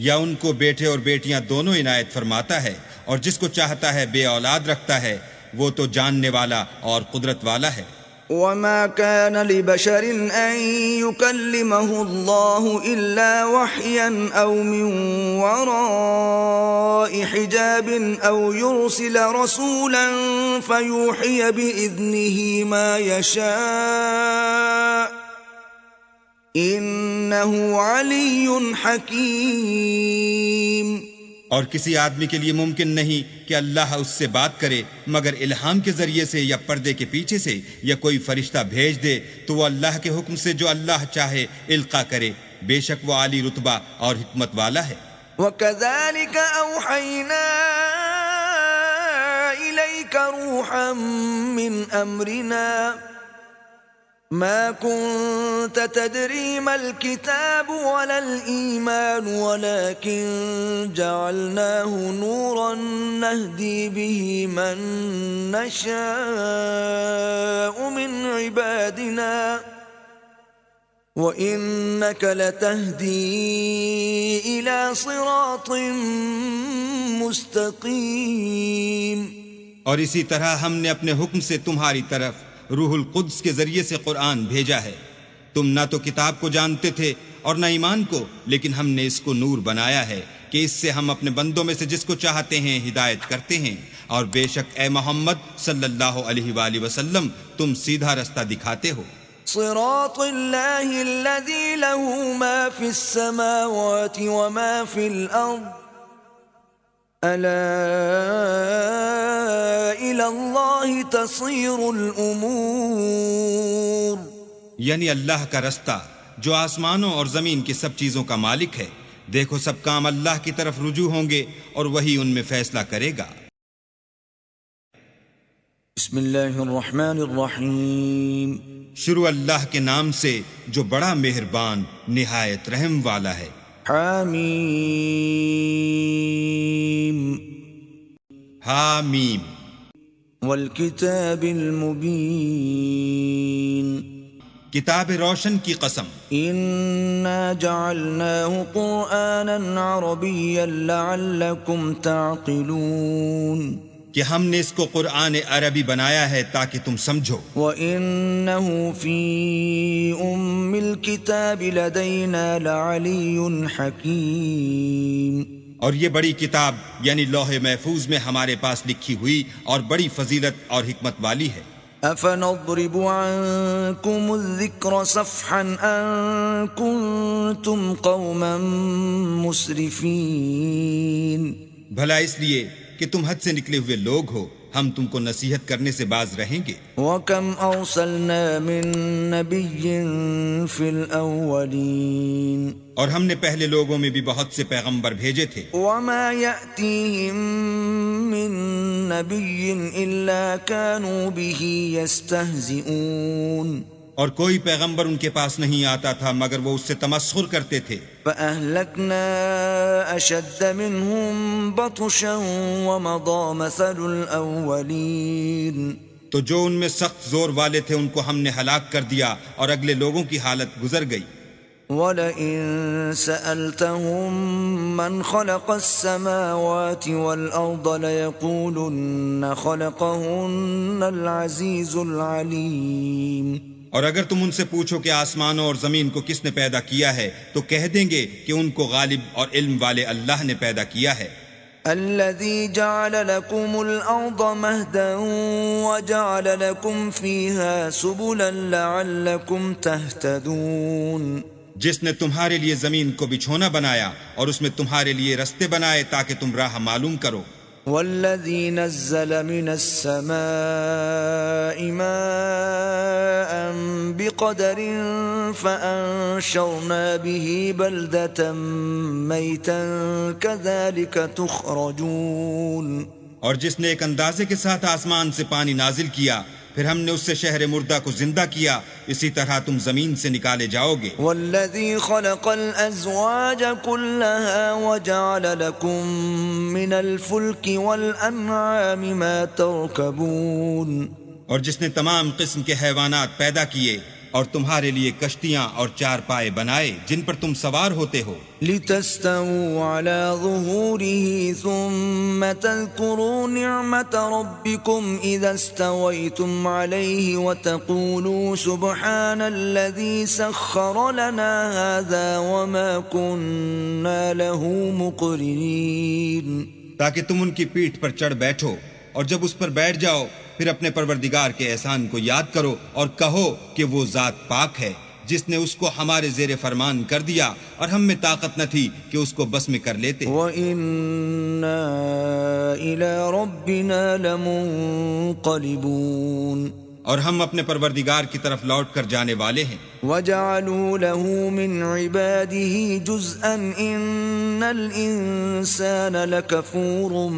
یا ان کو بیٹے اور بیٹیاں دونوں عنایت فرماتا ہے، اور جس کو چاہتا ہے بے اولاد رکھتا ہے، وہ تو جاننے والا اور قدرت والا ہے۔ وما كان لبشر أن يكلمه الله إلا وحيا أو من وراء حجاب أو يرسل رسولا فيوحي بإذنه ما يشاء إنه علي حكيم۔ اور کسی آدمی کے لیے ممکن نہیں کہ اللہ اس سے بات کرے مگر الہام کے ذریعے سے یا پردے کے پیچھے سے، یا کوئی فرشتہ بھیج دے تو وہ اللہ کے حکم سے جو اللہ چاہے القا کرے، بے شک وہ عالی رتبہ اور حکمت والا ہے۔ وَكَذَلِكَ أَوْحَيْنَا إِلَيْكَ رُوحًا مِّنْ أَمْرِنَا ما كنت تدري ما الكتاب ولا الإيمان ولكن جعلناه نورا نهدي به من نشاء من عبادنا وإنك لتهدي إلى صراط مستقيم۔ اور اسی طرح ہم نے اپنے حکم سے تمہاری طرف روح القدس کے ذریعے سے قرآن بھیجا ہے۔ تم نہ تو کتاب کو جانتے تھے اور نہ ایمان کو، لیکن ہم نے اس کو نور بنایا ہے کہ اس سے ہم اپنے بندوں میں سے جس کو چاہتے ہیں ہدایت کرتے ہیں، اور بے شک اے محمد صلی اللہ علیہ وآلہ وسلم تم سیدھا رستہ دکھاتے ہو۔ صراط الله الذي له ما في السماوات وما في الأرض ألا إلى الله تصير الأمور. یعنی اللہ کا رستہ جو آسمانوں اور زمین کی سب چیزوں کا مالک ہے. دیکھو سب کام اللہ کی طرف رجوع ہوں گے اور وہی ان میں فیصلہ کرے گا. بسم اللہ الرحمن الرحیم. شروع اللہ کے نام سے جو بڑا مہربان نہایت رحم والا ہے. حامیم. حامیم. والکتاب المبین. کتاب روشن کی قسم. انا جعلناه قرآنا عربیا لعلکم تعقلون. کہ ہم نے اس کو قرآن عربی بنایا ہے تاکہ تم سمجھو. وَإِنَّهُ فِي أُمِّ الْكِتَابِ لَدَيْنَا لَعَلِيٌّ حَكِيمٌ. اور یہ بڑی کتاب یعنی لوح محفوظ میں ہمارے پاس لکھی ہوئی اور بڑی فضیلت اور حکمت والی ہے. أَفَنَضْرِبُ عَنْكُمُ الذِّكْرَ صَفْحًا أَن كُنتُمْ قَوْمًا مُسْرِفِينَ. بھلا اس لیے کہ تم حد سے نکلے ہوئے لوگ ہو ہم تم کو نصیحت کرنے سے باز رہیں گے. وَكَمْ أَرْسَلْنَا مِن نَّبِيٍّ فِي الْأَوَّلِينَ. اور ہم نے پہلے لوگوں میں بھی بہت سے پیغمبر بھیجے تھے. وَمَا يَأْتِيهِم مِّن نَّبِيٍّ إِلَّا كَانُوا بِهِ يَسْتَهْزِئُونَ. اور کوئی پیغمبر ان کے پاس نہیں آتا تھا مگر وہ اس سے تمسخر کرتے تھے. فَأَهْلَكْنَا أَشَدَّ مِنْهُمْ بَطْشًا وَمَضَى مَثَلُ الْأَوَّلِينَ. تو جو ان میں سخت زور والے تھے ان کو ہم نے ہلاک کر دیا اور اگلے لوگوں کی حالت گزر گئی. وَلَئِن سَأَلْتَهُم مَّنْ خَلَقَ السَّمَاوَاتِ وَالْأَرْضَ لَيَقُولُنَّ خَلَقَهُنَّ الْعَزِيزُ الْعَلِيمُ. اور اگر تم ان سے پوچھو کہ آسمانوں اور زمین کو کس نے پیدا کیا ہے تو کہہ دیں گے کہ ان کو غالب اور علم والے اللہ نے پیدا کیا ہے. الذي جعل لكم الأرض مهدا وجعل لكم فيها سبلا لعلكم تهتدون. جس نے تمہارے لیے زمین کو بچھونا بنایا اور اس میں تمہارے لیے رستے بنائے تاکہ تم راہ معلوم کرو. والذي نزل من السماء ماء بقدر فأنشرنا به بلدة ميتا كذلك تخرجون. اور جس نے ایک اندازے کے ساتھ آسمان سے پانی نازل کیا پھر ہم نے اس سے شہر مردہ کو زندہ کیا اسی طرح تم زمین سے نکالے جاؤ گے. والذی خلق الازواج كلها وجعل لكم من الفلك والانعام ما تركبون. اور جس نے تمام قسم کے حیوانات پیدا کیے اور تمہارے لیے کشتیاں اور چار پائے بنائے جن پر تم سوار ہوتے ہو. لتستووا على ظهوره ثم تذكروا نعمة ربكم إذا استويتم عليه وتقولوا سبحان الذي سخر لنا هذا وما كنا له مقرنين. تاکہ تم ان کی پیٹھ پر چڑھ بیٹھو اور جب اس پر بیٹھ جاؤ پھر اپنے پروردگار کے احسان کو یاد کرو اور کہو کہ وہ ذات پاک ہے جس نے اس کو ہمارے زیر فرمان کر دیا اور ہم میں طاقت نہ تھی کہ اس کو بس میں کر لیتے. وَإِنَّا إِلَى رَبِّنَا لَمُنقَلِبُونَ. اور ہم اپنے پروردگار کی طرف لوٹ کر جانے والے ہیں. وَجَعَلُوا لَهُ مِنْ عِبَادِهِ جُزْءًا إِنَّ الْإِنسَانَ لَكَفُورٌ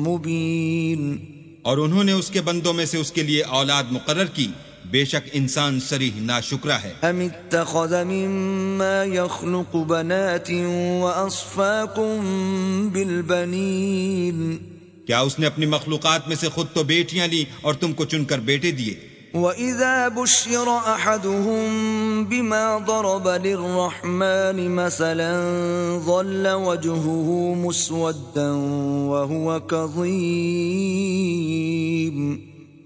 مُبِينٌ. اور انہوں نے اس کے بندوں میں سے اس کے لیے اولاد مقرر کی بے شک انسان صریح ناشکرا ہے. ام اتخذ مما يخلق بنات واصفاكم بالبنين. کیا اس نے اپنی مخلوقات میں سے خود تو بیٹیاں لی اور تم کو چن کر بیٹے دیے. وَإِذَا بُشِّرَ أَحَدُهُم بِمَا ضَرَبَ لِلرَّحْمَنِ مَثَلًا ظَلَّ وَجْهُهُ مُسْوَدًّا وَهُوَ كَظِيمٌ.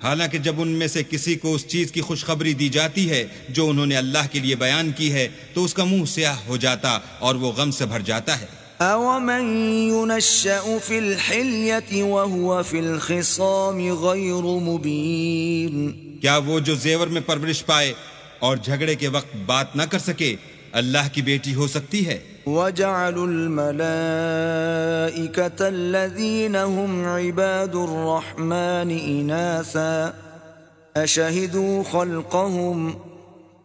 حالانکہ جب ان میں سے کسی کو اس چیز کی خوشخبری دی جاتی ہے جو انہوں نے اللہ کے لیے بیان کی ہے تو اس کا منہ سیاہ ہو جاتا اور وہ غم سے بھر جاتا ہے. أَوَمَن يُنَشَّأُ فِي الْحِلْيَةِ وَهُوَ فِي الْخِصَامِ غَيْرُ مُبِينٍ. کیا وہ جو زیور میں پرورش پائے اور جھگڑے کے وقت بات نہ کر سکے اللہ کی بیٹی ہو سکتی ہے؟ وَجَعَلُوا الْمَلَائِكَةَ الَّذِينَ هُمْ عِبَادُ الرَّحْمَنِ إِنَاثًا أَشَهِدُوا خَلْقَهُمْ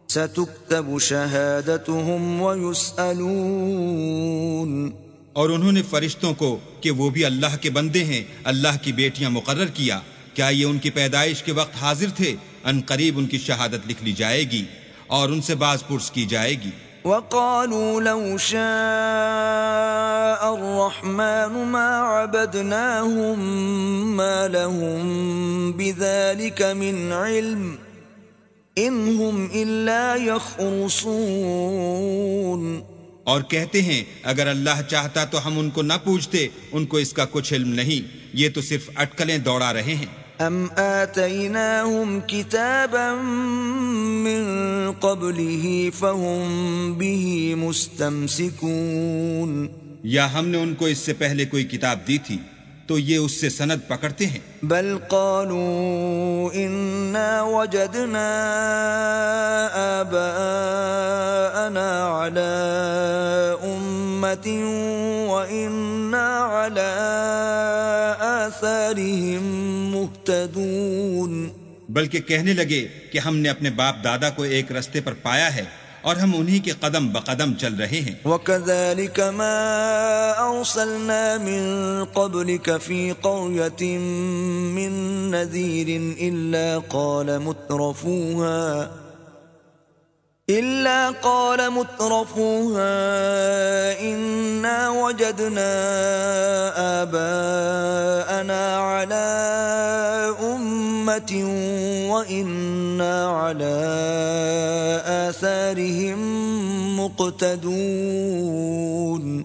سَتُكْتَبُ شَهَادَتُهُمْ وَيُسْأَلُونَ۔ اور انہوں نے فرشتوں کو کہ وہ بھی اللہ کے بندے ہیں اللہ کی بیٹیاں مقرر کیا، کیا یہ ان کی پیدائش کے وقت حاضر تھے؟ ان قریب ان کی شہادت لکھ لی جائے گی اور ان سے باز پرس کی جائے گی۔ وَقَالُوا لَوْ شَاءَ الرَّحْمَنُ مَا عَبَدْنَاهُمْ مَا لَهُمْ بِذَلِكَ مِنْ عِلْمٍ إِنْ هُمْ إِلَّا يَخْرُصُونَ۔ اور کہتے ہیں اگر اللہ چاہتا تو ہم ان کو نہ پوچھتے، ان کو اس کا کچھ علم نہیں، یہ تو صرف اٹکلیں دوڑا رہے ہیں۔ ام آتیناہم کتابا من قبلہ فہم بہ مستمسکون، یا ہم نے ان کو اس سے پہلے کوئی کتاب دی تھی تو یہ اس سے سند پکڑتے ہیں۔ بل قالوا انا وجدنا آباءنا على امة وانا على آثارهم مهتدون، بلکہ کہنے لگے کہ ہم نے اپنے باپ دادا کو ایک رستے پر پایا ہے اور ہم انہی کے قدم بقدم چل رہے ہیں۔ وَكَذَلِكَ مَا أَرْسَلْنَا مِن قَبْلِكَ فِي قَرْيَةٍ مِّن نَّذِيرٍ إِلَّا قَالَ مُتْرَفُوهَا إِنَّا وَجَدْنَا آبَاءَنَا عَلَىٰ أُمَّةٍ وَإِنَّا عَلَىٰ آثَارِهِم مُقْتَدُونَ۔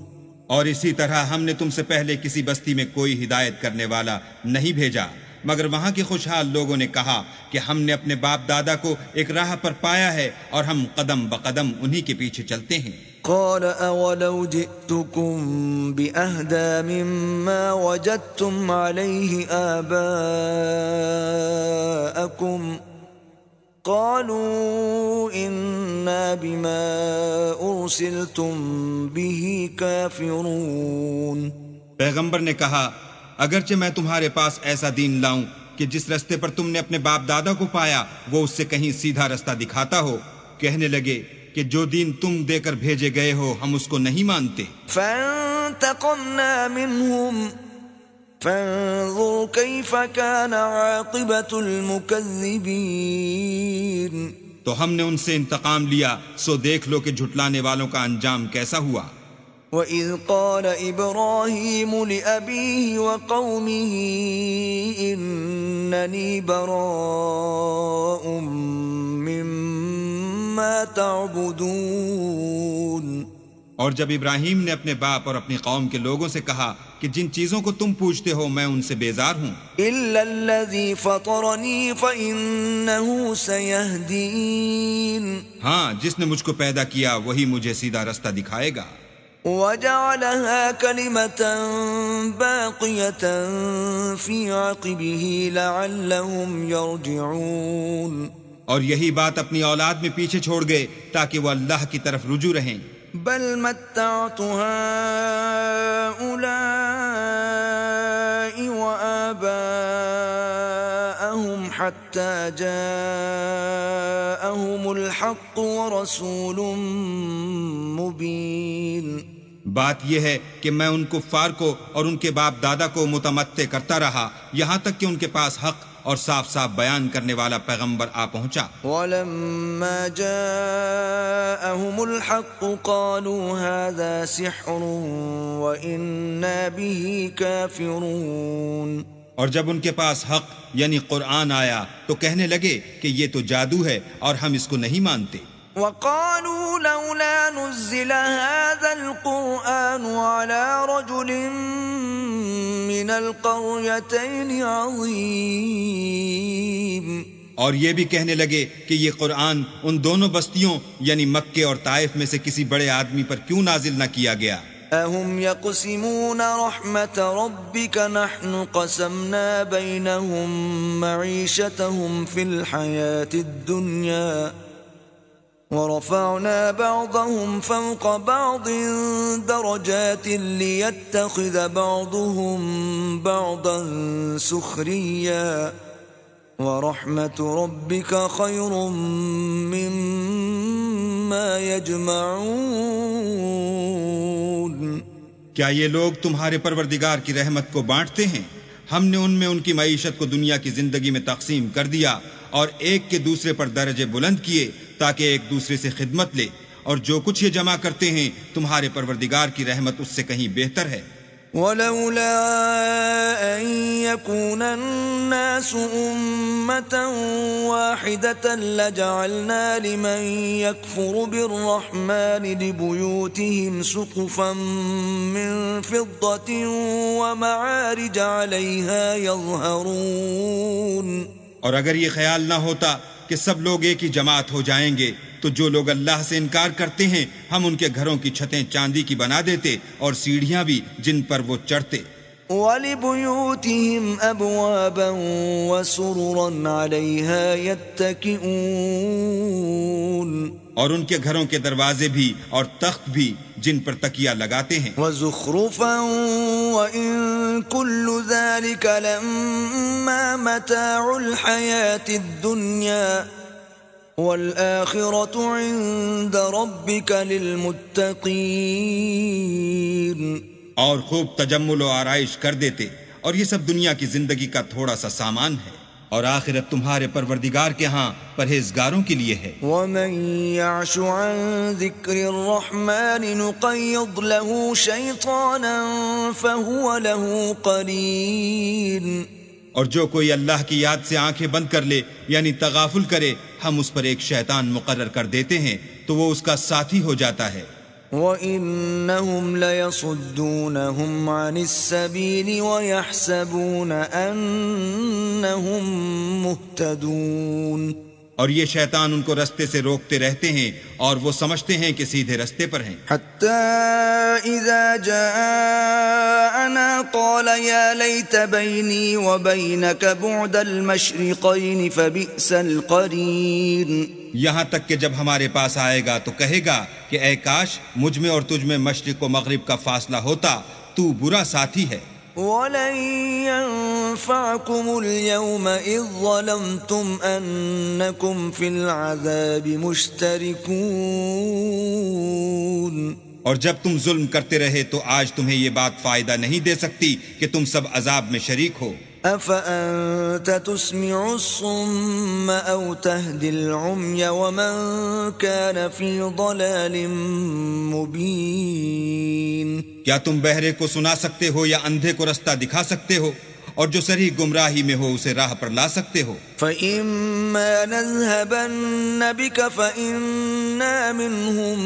اور اسی طرح ہم نے تم سے پہلے کسی بستی میں کوئی ہدایت کرنے والا نہیں بھیجا، مگر وہاں کے خوشحال لوگوں نے کہا کہ ہم نے اپنے باپ دادا کو ایک راہ پر پایا ہے اور ہم قدم بقدم انہی کے پیچھے چلتے ہیں۔ قال اولو جئتكم بأهدى مما وجدتم عليه آباءكم قالوا إنا بما أرسلتم به كافرون۔ پیغمبر نے کہا اگرچہ میں تمہارے پاس ایسا دین لاؤں کہ جس رستے پر تم نے اپنے باپ دادا کو پایا وہ اس سے کہیں سیدھا رستہ دکھاتا ہو، کہنے لگے کہ جو دین تم دے کر بھیجے گئے ہو ہم اس کو نہیں مانتے۔ فانتقمنا منهم فانظر كيف كان عاقبة المكذبين۔ تو ہم نے ان سے انتقام لیا، سو دیکھ لو کہ جھٹلانے والوں کا انجام کیسا ہوا۔ وَإِذْ قَالَ إِبْرَاهِيمُ لِأَبِيهِ وَقَوْمِهِ إِنَّنِي بَرَاءٌ مِّمَّا تَعْبُدُونَ۔ اور جب ابراہیم نے اپنے باپ اور اپنی قوم کے لوگوں سے کہا کہ جن چیزوں کو تم پوچھتے ہو میں ان سے بیزار ہوں، إِلَّا الَّذِي فَطَرَنِي فَإِنَّهُ سَيَهْدِينِ، ہاں جس نے مجھ کو پیدا کیا وہی مجھے سیدھا رستہ دکھائے گا۔ وَجَعَلَهَا كَلِمَةً بَاقِيَةً فِي عَقِبِهِ لَعَلَّهُمْ يَرْجِعُونَ، اور یہی بات اپنی اولاد میں پیچھے چھوڑ گئے تاکہ وہ اللہ کی طرف رجوع رہیں۔ بل متعت هؤلاء وآباءهم حتى جاءهم الحق ورسول مبين۔ بات یہ ہے کہ میں ان کفار کو اور ان کے باپ دادا کو متمتع کرتا رہا یہاں تک کہ ان کے پاس حق اور صاف صاف بیان کرنے والا پیغمبر آ پہنچا۔ وَلَمَّا جَاءَهُمُ الْحَقُّ قَالُوا هَذَا سِحْرٌ وَإِنَّا بِهِ كَافِرُونَ۔ اور جب ان کے پاس حق یعنی قرآن آیا تو کہنے لگے کہ یہ تو جادو ہے اور ہم اس کو نہیں مانتے۔ وَقَالُوا لَوْلَا نُزِّلَ هَذَا الْقُرْآنُ عَلَى رَجُلٍ مِّنَ الْقَرْيَتَيْنِ عَظِيمٍ۔ اور یہ بھی کہنے لگے کہ یہ قرآن ان دونوں بستیوں یعنی مکے اور طائف میں سے کسی بڑے آدمی پر کیوں نازل نہ کیا گیا۔ أَهُمْ يَقْسِمُونَ رَحْمَةَ رَبِّكَ نَحْنُ قَسَمْنَا بَيْنَهُمْ مَعِيشَتَهُمْ فِي الْحَيَاةِ الدُّنْيَا ورفعنا بعضهم فوق بعض درجات ليتخذ بعضهم بعضا سخريا ورحمة ربك خير مما يجمعون۔ کیا یہ لوگ تمہارے پروردگار کی رحمت کو بانٹتے ہیں؟ ہم نے ان میں ان کی معیشت کو دنیا کی زندگی میں تقسیم کر دیا اور ایک کے دوسرے پر درجے بلند کیے تاکہ ایک دوسرے سے خدمت لے، اور جو کچھ یہ جمع کرتے ہیں تمہارے پروردگار کی رحمت اس سے کہیں بہتر ہے۔ ولولا أن يكون الناس أمة واحدة لجعلنا لمن يكفر بالرحمن لبيوتهم سقفا من فضة ومعارج عليها يظهرون۔ اور اگر یہ خیال نہ ہوتا کہ سب لوگ ایک ہی جماعت ہو جائیں گے تو جو لوگ اللہ سے انکار کرتے ہیں ہم ان کے گھروں کی چھتیں چاندی کی بنا دیتے اور سیڑھیاں بھی جن پر وہ چڑھتے۔ وَلِبُيُوتِهِمْ أَبْوَابًا وَسُرُرًا عَلَيْهَا يَتَّكِئُونَ، اور ان کے گھروں کے دروازے بھی اور تخت بھی جن پر تکیہ لگاتے ہیں۔ وَزُخْرُفًا وَإِن كُلُّ ذَلِكَ لَمَّا مَتَاعُ الْحَيَاةِ الدُّنْيَا وَالْآخِرَةُ عِندَ رَبِّكَ لِلْمُتَّقِينَ۔ اور خوب تجمل و آرائش کر دیتے، اور یہ سب دنیا کی زندگی کا تھوڑا سا سامان ہے، اور آخرت تمہارے پروردگار کے ہاں پرہیزگاروں کے لیے ہے۔ وَمَن يَعْشُ عَن ذِكْرِ الرَّحْمَنِ نُقَيِّضْ لَهُ شَيْطَانًا فَهُوَ لَهُ قَرِينٌ۔ اور جو کوئی اللہ کی یاد سے آنکھیں بند کر لے یعنی تغافل کرے ہم اس پر ایک شیطان مقرر کر دیتے ہیں تو وہ اس کا ساتھی ہو جاتا ہے۔ وَإِنَّهُمْ لَيَصُدُّونَهُمْ عَنِ السَّبِيلِ وَيَحْسَبُونَ أَنَّهُمْ مُهْتَدُونَ۔ اور یہ شیطان ان کو رستے سے روکتے رہتے ہیں اور وہ سمجھتے ہیں کہ سیدھے رستے پر ہیں۔ حَتَّى إِذَا جَاءَنَا قَالَ يَا لَيْتَ بَيْنِي وَبَيْنَكَ بُعْدَ الْمَشْرِقَيْنِ فَبِئْسَ الْقَرِينُ۔ یہاں تک کہ جب ہمارے پاس آئے گا تو کہے گا کہ اے کاش مجھ میں اور تجھ میں مشرق و مغرب کا فاصلہ ہوتا، تو برا ساتھی ہے۔ وَلَن يَنفَعَكُمُ الْيَوْمَ إِذ ظَّلَمْتُمْ أَنَّكُمْ فِي الْعَذَابِ مُشْتَرِكُونَ۔ اور جب تم ظلم کرتے رہے تو آج تمہیں یہ بات فائدہ نہیں دے سکتی کہ تم سب عذاب میں شریک ہو۔ أَفَأَنْتَ تُسْمِعُ الصُّمَّ أَوْ تَهْدِي الْعُمْيَ وَمَنْ كَانَ فِي ضَلَالٍ مُبِينٍ۔ کیا تم بہرے کو سنا سکتے ہو یا اندھے کو رستہ دکھا سکتے ہو، اور جو صریح گمراہی میں ہو اسے راہ پر لا سکتے ہو؟ فَإِمَّا نَذْهَبَنَّ بِكَ فَإِنَّا مِنْهُمْ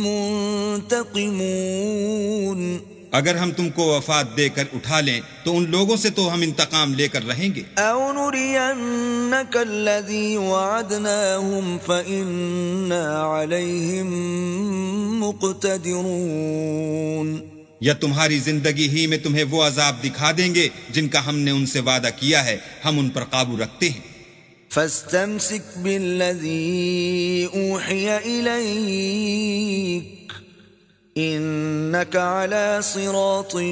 مُنْتَقِمُونَ۔ اگر ہم تم کو وفات دے کر اٹھا لیں تو ان لوگوں سے تو ہم انتقام لے کر رہیں گے۔ أَوْ نُرِيَنَّكَ الَّذِي وَعَدْنَاهُمْ فَإِنَّا عَلَيْهِمْ مُقْتَدِرُونَ۔ یا تمہاری زندگی ہی میں تمہیں وہ عذاب دکھا دیں گے جن کا ہم نے ان سے وعدہ کیا ہے، ہم ان پر قابو رکھتے ہیں۔ فَاسْتَمْسِكْ بِالَّذِي أُوحِيَ إِلَيْكَ إِنَّكَ عَلَى صِرَاطٍ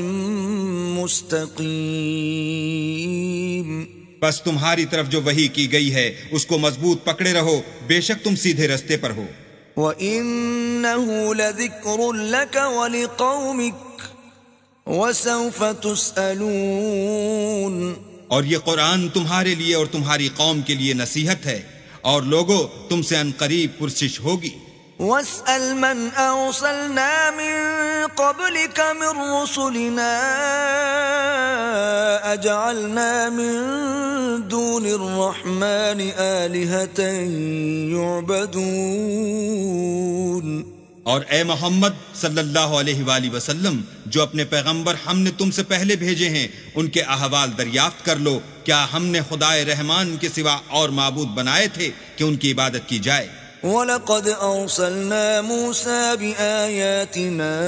مُسْتَقِيمٍ۔ بس تمہاری طرف جو وحی کی گئی ہے اس کو مضبوط پکڑے رہو، بے شک تم سیدھے رستے پر ہو۔ وَإِنَّهُ لَذِكْرٌ لَكَ وَلِقَوْمِكَ وَسَوْفَ تُسْأَلُونَ۔ اور یہ قرآن تمہارے لیے اور تمہاری قوم کے لیے نصیحت ہے، اور لوگو تم سے عنقریب پرسش ہوگی۔ وَاسْأَلْ مَنْ أَرْسَلْنَا مِن قَبْلِكَ مِن رُّسُلِنَا أَجْعَلْنَا مِن دُونِ الرَّحْمَنِ آلِهَةً يُعْبَدُونَ۔ اور اے محمد صلی اللہ علیہ وآلہ وسلم، جو اپنے پیغمبر ہم نے تم سے پہلے بھیجے ہیں ان کے احوال دریافت کر لو، کیا ہم نے خدائے رحمان کے سوا اور معبود بنائے تھے کہ ان کی عبادت کی جائے؟ وَلَقَدْ أَرْسَلْنَا مُوسَى بِآيَاتِنَا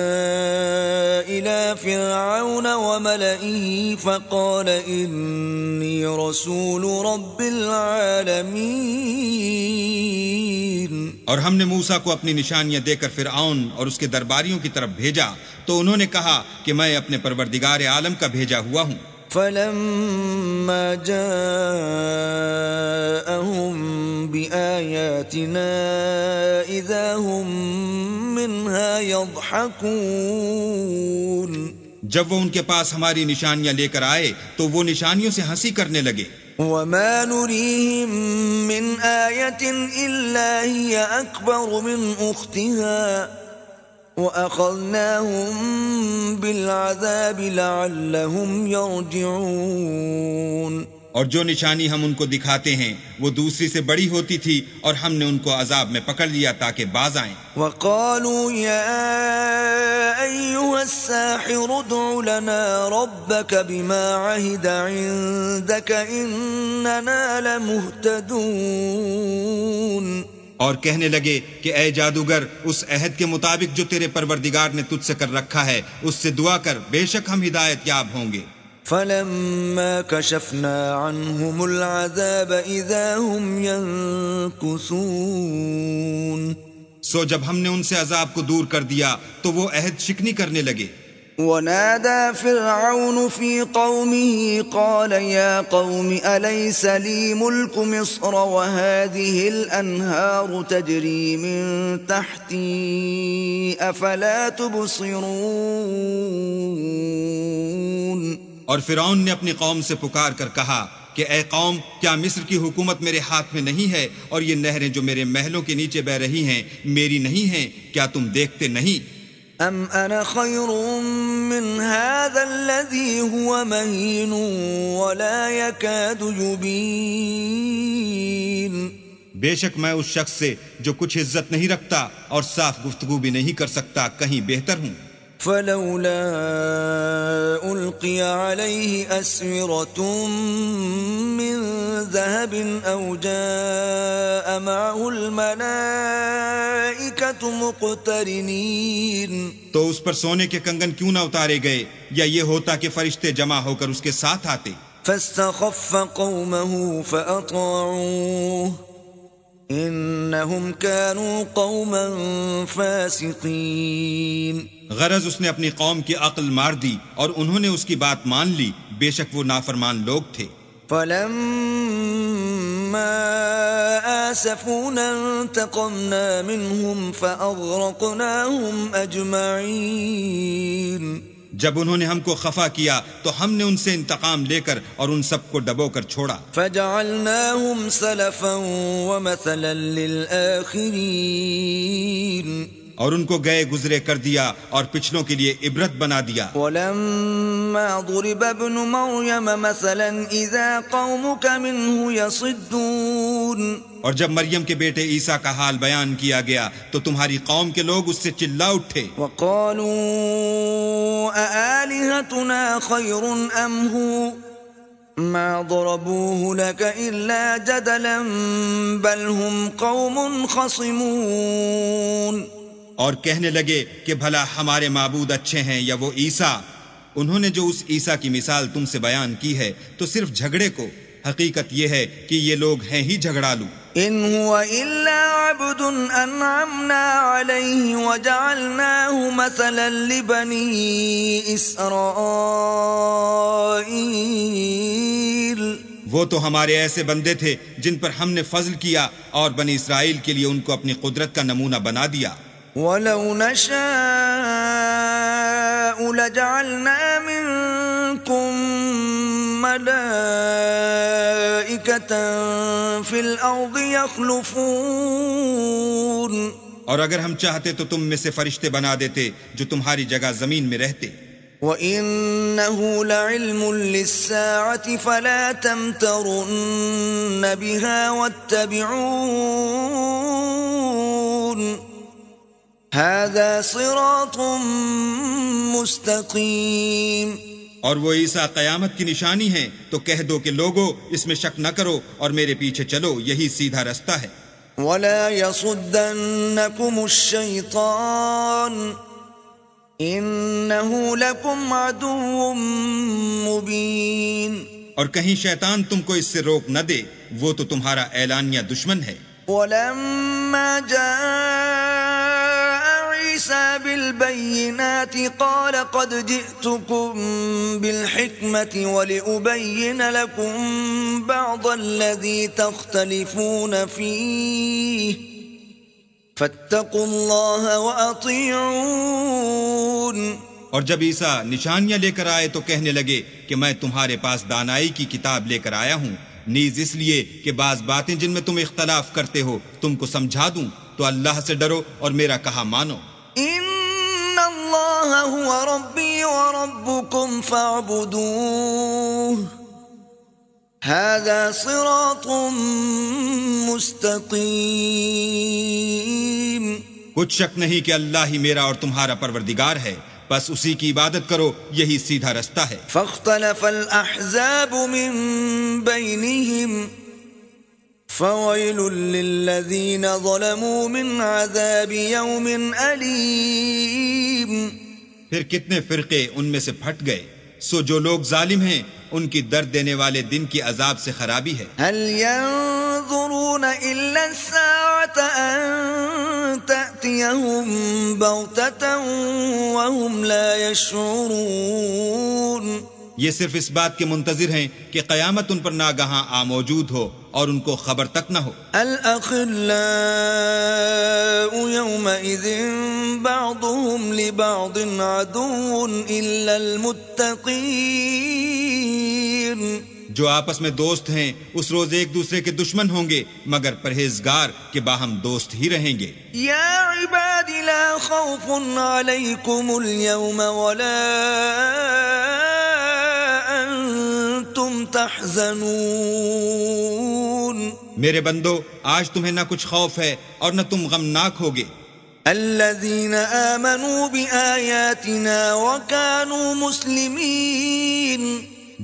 إِلَى فِرْعَوْنَ وَمَلَئِهِ فَقَالَ إِنِّي رَسُولُ رَبِّ الْعَالَمِينَ۔ اور ہم نے موسیٰ کو اپنی نشانیاں دے کر فرعون اور اس کے درباریوں کی طرف بھیجا تو انہوں نے کہا کہ میں اپنے پروردگار عالم کا بھیجا ہوا ہوں۔ فَلَمَّا جَاءَهُم بِآيَاتِنَا إِذَا هُم مِّنْهَا يَضْحَكُونَ۔ جب وہ ان کے پاس ہماری نشانیاں لے کر آئے تو وہ نشانیوں سے ہنسی کرنے لگے۔ وَمَا نُرِيهِم مِّنْ آيَةٍ إِلَّا هِيَ أَكْبَرُ مِنْ أُخْتِهَا وَأَخَذْنَاهُمْ بِالْعَذَابِ لَعَلَّهُمْ يَرْجِعُونَ۔ اور جو نشانی ہم ان کو دکھاتے ہیں وہ دوسری سے بڑی ہوتی تھی اور ہم نے ان کو عذاب میں پکڑ لیا تاکہ باز آئیں۔ وَقَالُوا يَا أَيُّهَا السَّاحِرُ ادْعُ لَنَا رَبَّكَ بِمَا عَهِدَ عِندَكَ إِنَّنَا لَمُهْتَدُونَ۔ اور کہنے لگے کہ اے جادوگر اس عہد کے مطابق جو تیرے پروردگار نے تجھ سے کر رکھا ہے اس سے دعا کر، بے شک ہم ہدایت یاب ہوں گے۔ فَلَمَّا كَشَفْنَا عَنْهُمُ الْعَذَابَ إِذَا هُمْ يَنكُثُونَ۔ سو جب ہم نے ان سے عذاب کو دور کر دیا تو وہ عہد شکنی کرنے لگے۔ وَنَادَى فِرْعَوْنُ فِي قَوْمِهِ قَالَ يَا قَوْمِ أَلَيْسَ لِي مُلْكُ مِصْرَ وَهَٰذِهِ الْأَنْهَارُ تَجْرِي مِن تَحْتِي أَفَلَا تُبْصِرُونَ۔ اور فرعون نے اپنی قوم سے پکار کر کہا کہ اے قوم، کیا مصر کی حکومت میرے ہاتھ میں نہیں ہے اور یہ نہریں جو میرے محلوں کے نیچے بہ رہی ہیں میری نہیں ہیں؟ کیا تم دیکھتے نہیں؟ ام انا خیر من هذا الذي هو مهين ولا يكاد يبين۔ بے شک میں اس شخص سے جو کچھ عزت نہیں رکھتا اور صاف گفتگو بھی نہیں کر سکتا کہیں بہتر ہوں۔ فلولا القي عليه اسورة من ذهب او جاء معه الملائكة مقترنين۔ تو اس پر سونے کے کنگن کیوں نہ اتارے گئے یا یہ ہوتا کہ فرشتے جمع ہو کر اس کے ساتھ آتے۔ فاستخف قومه فأطاعوه انہم كانوا قوما فاسقین۔ غرض اس نے اپنی قوم کی عقل مار دی اور انہوں نے اس کی بات مان لی، بے شک وہ نافرمان لوگ تھے۔ فلما آسفونا انتقمنا منهم فأغرقناهم أجمعين۔ جب انہوں نے ہم کو خفا کیا تو ہم نے ان سے انتقام لے کر اور ان سب کو ڈبو کر چھوڑا۔ فجعلناهم سلفا ومثلا للآخرين۔ اور ان کو گئے گزرے کر دیا اور پچھلوں کے لیے عبرت بنا دیا۔ ولما ضرب ابن مریم مثلا اذا قومك منه يصدون۔ اور جب مریم کے بیٹے عیسیٰ کا حال بیان کیا گیا تو تمہاری قوم کے لوگ اس سے چلا اٹھے۔ وقالوا أآلهتنا خير أم هو ما ضربوه لك إلا جدلا بل هم قوم خصمون۔ اور کہنے لگے کہ بھلا ہمارے معبود اچھے ہیں یا وہ عیسیٰ؟ انہوں نے جو اس عیسیٰ کی مثال تم سے بیان کی ہے تو صرف جھگڑے کو، حقیقت یہ ہے کہ یہ لوگ ہیں ہی جھگڑالو۔ ان هو الا عبد انعمنا عليه وجعلناه مثلا لبني اسرائيل۔ وہ تو ہمارے ایسے بندے تھے جن پر ہم نے فضل کیا اور بنی اسرائیل کے لیے ان کو اپنی قدرت کا نمونہ بنا دیا۔ وَلَوْ نَشَاءُ لَجَعَلْنَا مِنكُم مَلَائِكَةً فِي الْأَرْضِ يَخْلُفُونَ۔ اور اگر ہم چاہتے تو تم میں سے فرشتے بنا دیتے جو تمہاری جگہ زمین میں رہتے۔ وَإِنَّهُ لَعِلْمٌ لِلسَّاعَةِ فَلَا تَمْتَرُنَّ بِهَا وَاتَّبِعُونِ هَذَا صِرَاطٌ مُسْتَقِيمٌ۔ اور وہ عیسیٰ قیامت کی نشانی ہیں تو کہہ دو کہ لوگو اس میں شک نہ کرو اور میرے پیچھے چلو، یہی سیدھا رستہ ہے۔ ولا يصدنكم الشيطان إنه لكم عدو مبين. اور کہیں شیطان تم کو اس سے روک نہ دے، وہ تو تمہارا اعلانیہ دشمن ہے. ولما جاء عيسى بالبينات قال قد جئتكم بالحكمة ولأبين لكم بعض الذي تختلفون فيه فاتقوا الله وأطيعون. اور جب عیسیٰ نشانیاں لے کر آئے تو کہنے لگے کہ میں تمہارے پاس دانائی کی کتاب لے کر آیا ہوں، نیز اس لیے کہ بعض باتیں جن میں تم اختلاف کرتے ہو تم کو سمجھا دوں، تو اللہ سے ڈرو اور میرا کہا مانو. ان اللہ هو ربی وربکم فاعبدوه هذا صراط مستقیم. کچھ شک نہیں کہ اللہ ہی میرا اور تمہارا پروردگار ہے، بس اسی کی عبادت کرو، یہی سیدھا رستہ ہے. فاختلف الاحزاب من بینہم فویل للذین ظلموا من عذاب یوم علیم. پھر کتنے فرقے ان میں سے پھٹ گئے، سو جو لوگ ظالم ہیں ان کی درد دینے والے دن کی عذاب سے خرابی ہے. هل ينظرون الا الساعة ان تأتيهم بغتة وهم لا يشعرون. یہ صرف اس بات کے منتظر ہیں کہ قیامت ان پر ناگہاں آ موجود ہو اور ان کو خبر تک نہ ہو. الأخلاء يومئذ بعضهم لبعض عدو إلا المتقين. جو آپس میں دوست ہیں اس روز ایک دوسرے کے دشمن ہوں گے مگر پرہیزگار کے باہم دوست ہی رہیں گے. یا عباد لا خوف علیکم اليوم ولا انتم تحزنون. میرے بندو آج تمہیں نہ کچھ خوف ہے اور نہ تم غمناک ہوگے. الذین آمنوا بآیاتنا وکانوا مسلمین.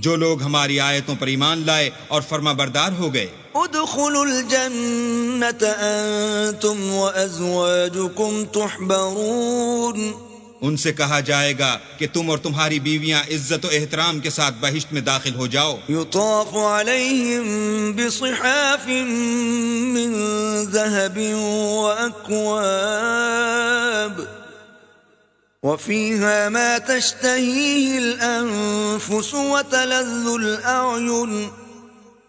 جو لوگ ہماری آیتوں پر ایمان لائے اور فرما بردار ہو گئے. ادخلوا الجنة انتم وازواجکم تحبرون. ان سے کہا جائے گا کہ تم اور تمہاری بیویاں عزت و احترام کے ساتھ بہشت میں داخل ہو جاؤ. یطاف علیہم بصحاف من ذهب واکواب وفيها ما تشتهيه الأنفس وتلذ الأعين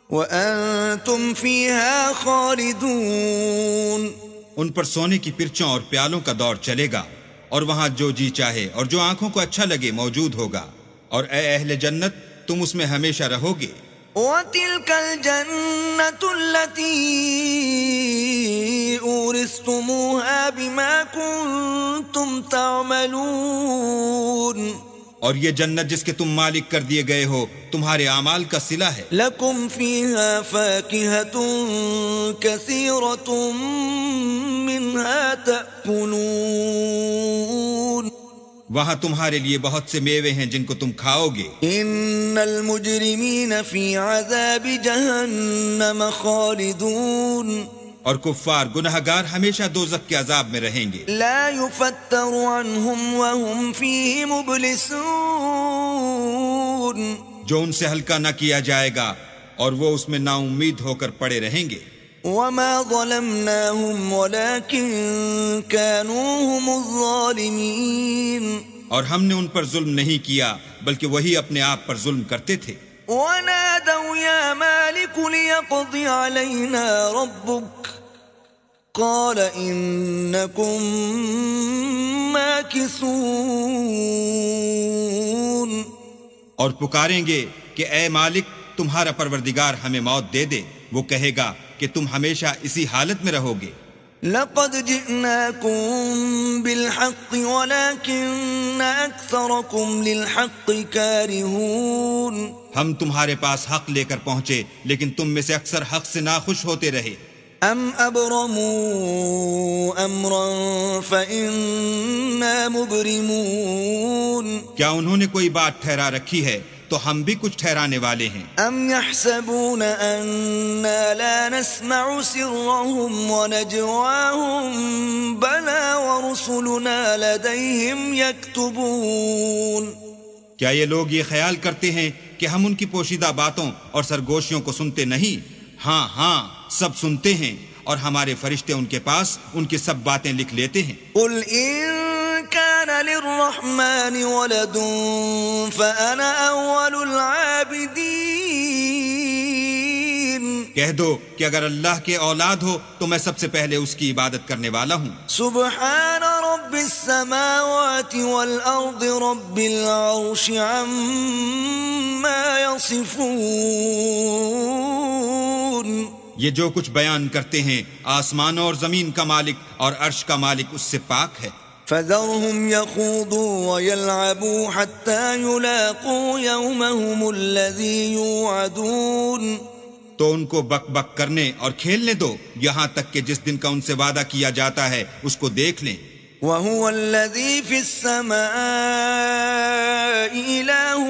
وأنتم فيها خالدون. ان پر سونے کی پرچوں اور پیالوں کا دور چلے گا اور وہاں جو جی چاہے اور جو آنکھوں کو اچھا لگے موجود ہوگا، اور اے اہل جنت تم اس میں ہمیشہ رہو گے. وَتِلْكَ الْجَنَّةُ الَّتِي أُورِثْتُمُوهَا بِمَا كُنْتُمْ تَعْمَلُونَ. اور یہ جنت جس کے تم مالک کر دیے گئے ہو تمہارے اعمال کا صلہ ہے. لَكُمْ فِيهَا فَاكِهَةٌ كَثِيرَةٌ مِنْهَا تَأْكُلُونَ. وہاں تمہارے لیے بہت سے میوے ہیں جن کو تم کھاؤ گے. ان المجرمین فی عذاب جہنم خالدون. اور کفار گنہگار ہمیشہ دوزخ کے عذاب میں رہیں گے. لا یفتر عنہم وهم فیہ مبلسون. جو ان سے ہلکا نہ کیا جائے گا اور وہ اس میں نا امید ہو کر پڑے رہیں گے. وما ظلمناهم ولكن كانوا هم الظالمين. اور ہم نے ان پر ظلم نہیں کیا بلکہ وہی اپنے آپ پر ظلم کرتے تھے. ونادوا يا مالك ليقضي علينا ربك قال إنكم ماكثون. اور پکاریں گے کہ اے مالک تمہارا پروردگار ہمیں موت دے دے، وہ کہے گا کہ تم ہمیشہ اسی حالت میں رہو گے. لقد جئناكم بالحق ولكن أكثركم للحق كارهون. ہم تمہارے پاس حق لے کر پہنچے لیکن تم میں سے اکثر حق سے ناخوش ہوتے رہے. ام ابرموا امرا فإنا مبرمون. کیا انہوں نے کوئی بات ٹھہرا رکھی ہے تو ہم بھی کچھ ٹھہرانے والے ہیں۔ ام يحسبون أنا لا نسمع سرهم ونجواهم بلى ورسلنا لديهم يكتبون۔ کیا یہ لوگ یہ خیال کرتے ہیں کہ ہم ان کی پوشیدہ باتوں اور سرگوشیوں کو سنتے نہیں؟ ہاں ہاں، سب سنتے ہیں، اور ہمارے فرشتے ان کے پاس ان کی سب باتیں لکھ لیتے ہیں۔ قل إن كان للرحمن ولد فأنا أول العابدين۔ کہہ دو کہ اگر اللہ کے اولاد ہو تو میں سب سے پہلے اس کی عبادت کرنے والا ہوں۔ سبحان رب السماوات والأرض رب العرش عما يصفون۔ یہ جو کچھ بیان کرتے ہیں آسمانوں اور زمین کا مالک اور عرش کا مالک اس سے پاک ہے۔ فذرهم يخوضوا ويلعبوا حتى يلاقوا يومهم الذي يوعدون۔ تو ان کو بک بک کرنے اور کھیلنے دو یہاں تک کہ جس دن کا ان سے وعدہ کیا جاتا ہے اس کو دیکھ لیں۔ وهو الذي في السماء إله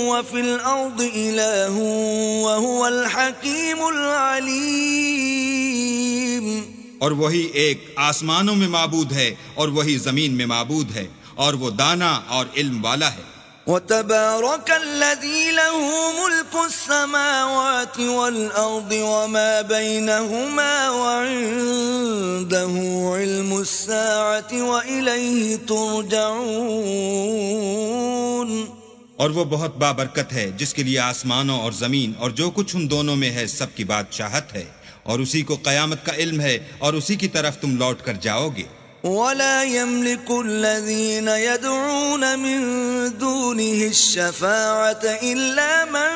وفي الأرض إله وهو الحكيم العليم۔ اور وہی ایک آسمانوں میں معبود ہے اور وہی زمین میں معبود ہے، اور وہ دانا اور علم والا ہے۔ وتبارك الذي له ملك السماوات والأرض وما بينهما وعنده علم الساعة وإليه ترجعون۔ اور وہ بہت بابرکت ہے جس کے لیے آسمانوں اور زمین اور جو کچھ ان دونوں میں ہے سب کی بادشاہت ہے، اور اسی کو قیامت کا علم ہے، اور اسی کی طرف تم لوٹ کر جاؤ گے۔ ولا يملك الذين يدعون من دونه الشفاعة إلا من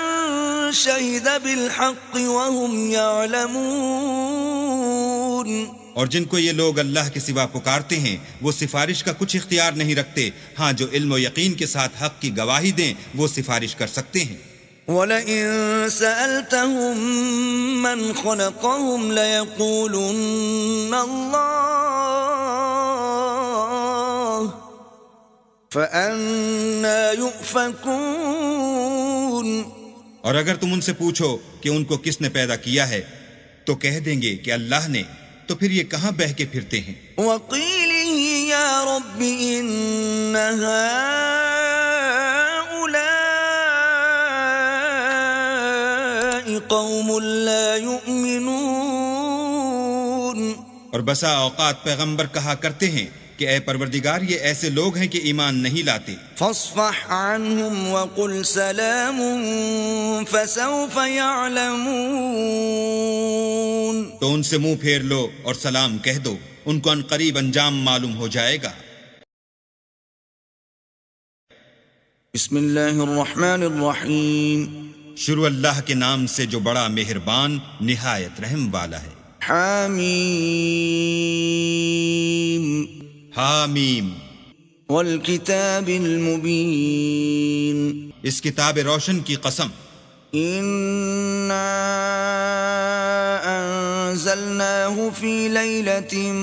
شهد بالحق وهم يعلمون۔ اور جن کو یہ لوگ اللہ کے سوا پکارتے ہیں وہ سفارش کا کچھ اختیار نہیں رکھتے، ہاں جو علم و یقین کے ساتھ حق کی گواہی دیں وہ سفارش کر سکتے ہیں۔ وَلَئِن سَأَلْتَهُم مَّنْ خَلَقَهُمْ لَيَقُولُنَّ اللَّهُ فَأَنَّىٰ يُؤْفَكُونَ۔ اور اگر تم ان سے پوچھو کہ ان کو کس نے پیدا کیا ہے تو کہہ دیں گے کہ اللہ نے، تو پھر یہ کہاں بہہ کے پھرتے ہیں۔ وَقِيلِهِ يَا رَبِّ إِنَّ هَٰؤُلَاءِ قَوْمٌ لَّا يُؤْمِنُونَ۔ اور بسا اوقات پیغمبر کہا کرتے ہیں کہ اے پروردگار یہ ایسے لوگ ہیں کہ ایمان نہیں لاتے۔ فاصفح عنهم وقل سلام فسوف يعلمون۔ تو ان سے منہ پھیر لو اور سلام کہہ دو، ان کو ان قریب انجام معلوم ہو جائے گا۔ بسم اللہ الرحمن الرحیم۔ شروع اللہ کے نام سے جو بڑا مہربان نہایت رحم والا ہے۔ حامیم حامیم۔ والکتاب المبین۔ اس کتاب روشن کی قسم۔ انا انزلناه في ليلة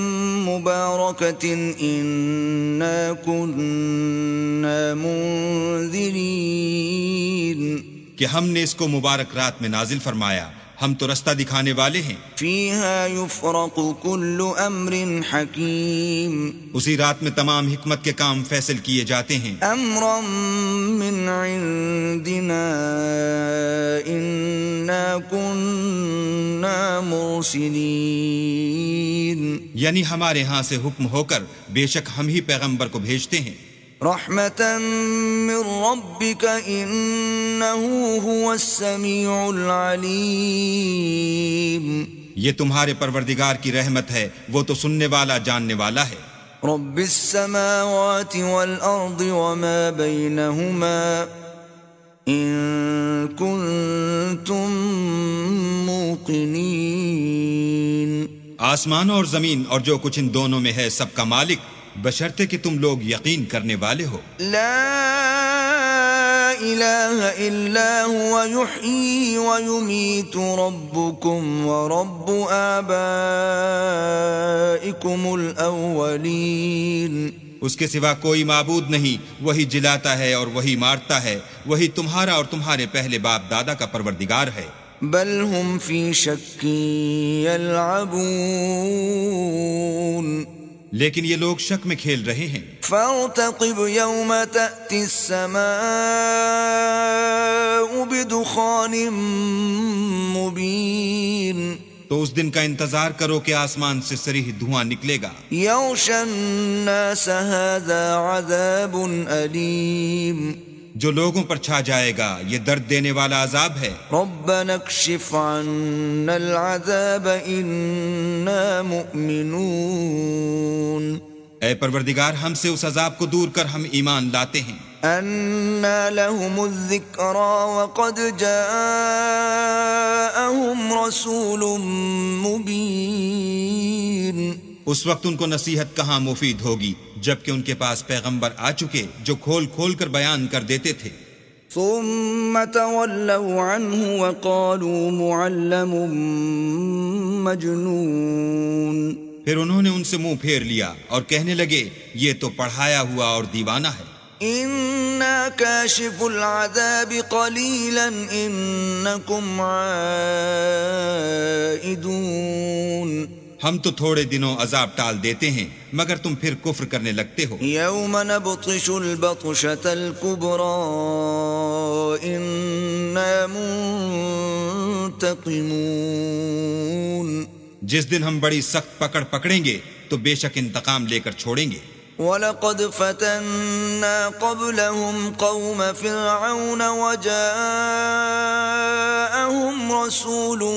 مباركة انا كنا منذرين۔ کہ ہم نے اس کو مبارک رات میں نازل فرمایا، ہم تو رستہ دکھانے والے ہیں۔ فيها يفرق كل امر حكيم۔ اسی رات میں تمام حکمت کے کام فیصل کیے جاتے ہیں۔ امرا من عندنا انا كنا مرسلين۔ یعنی ہمارے ہاں سے حکم ہو کر بے شک ہم ہی پیغمبر کو بھیجتے ہیں۔ رحمة من ربك انه هو السميع العليم۔ یہ تمہارے پروردگار کی رحمت ہے، وہ تو سننے والا جاننے والا ہے۔ رب السماوات والأرض وما بينهما إن كنتم موقنين۔ آسمانوں اور زمین اور جو کچھ ان دونوں میں ہے سب کا مالک، بشرطے کہ تم لوگ یقین کرنے والے ہو۔ لا إله إلا هو يحيي ويميت ربكم ورب آبائكم الأولين۔ اس کے سوا کوئی معبود نہیں، وہی جلاتا ہے اور وہی مارتا ہے، وہی تمہارا اور تمہارے پہلے باپ دادا کا پروردگار ہے۔ بل هم في شك يلعبون لیکن یہ لوگ شک میں کھیل رہے ہیں۔ فارتقب يوم تأتي السماء بدخان مبين تو اس دن کا انتظار کرو کہ آسمان سے صریح دھواں نکلے گا۔ يغشى الناس هذا عذاب أليم جو لوگوں پر چھا جائے گا یہ درد دینے والا عذاب ہے۔ ربنا اكشف عنا العذاب إنا مؤمنون اے پروردگار ہم سے اس عذاب کو دور کر، ہم ایمان لاتے ہیں۔ أنى لهم الذكرى وقد جاءهم رسول مبين اس وقت ان کو نصیحت کہاں مفید ہوگی جبکہ ان کے پاس پیغمبر آ چکے جو کھول کھول کر بیان کر دیتے تھے۔ ثم تولوا عنه وقالوا معلم مجنون پھر انہوں نے ان سے منہ پھیر لیا اور کہنے لگے یہ تو پڑھایا ہوا اور دیوانہ ہے۔ إنا كاشف العذاب قليلا إنكم عائدون ہم تو تھوڑے دنوں عذاب ٹال دیتے ہیں مگر تم پھر کفر کرنے لگتے ہو۔ يوم نبطش البطشة الكبرى إنا منتقمون جس دن ہم بڑی سخت پکڑ پکڑیں گے تو بے شک انتقام لے کر چھوڑیں گے۔ وَلَقَدْ فَتَنَّا قَبْلَهُمْ قَوْمَ فِرْعَوْنَ وَجَاءَهُمْ رَسُولٌ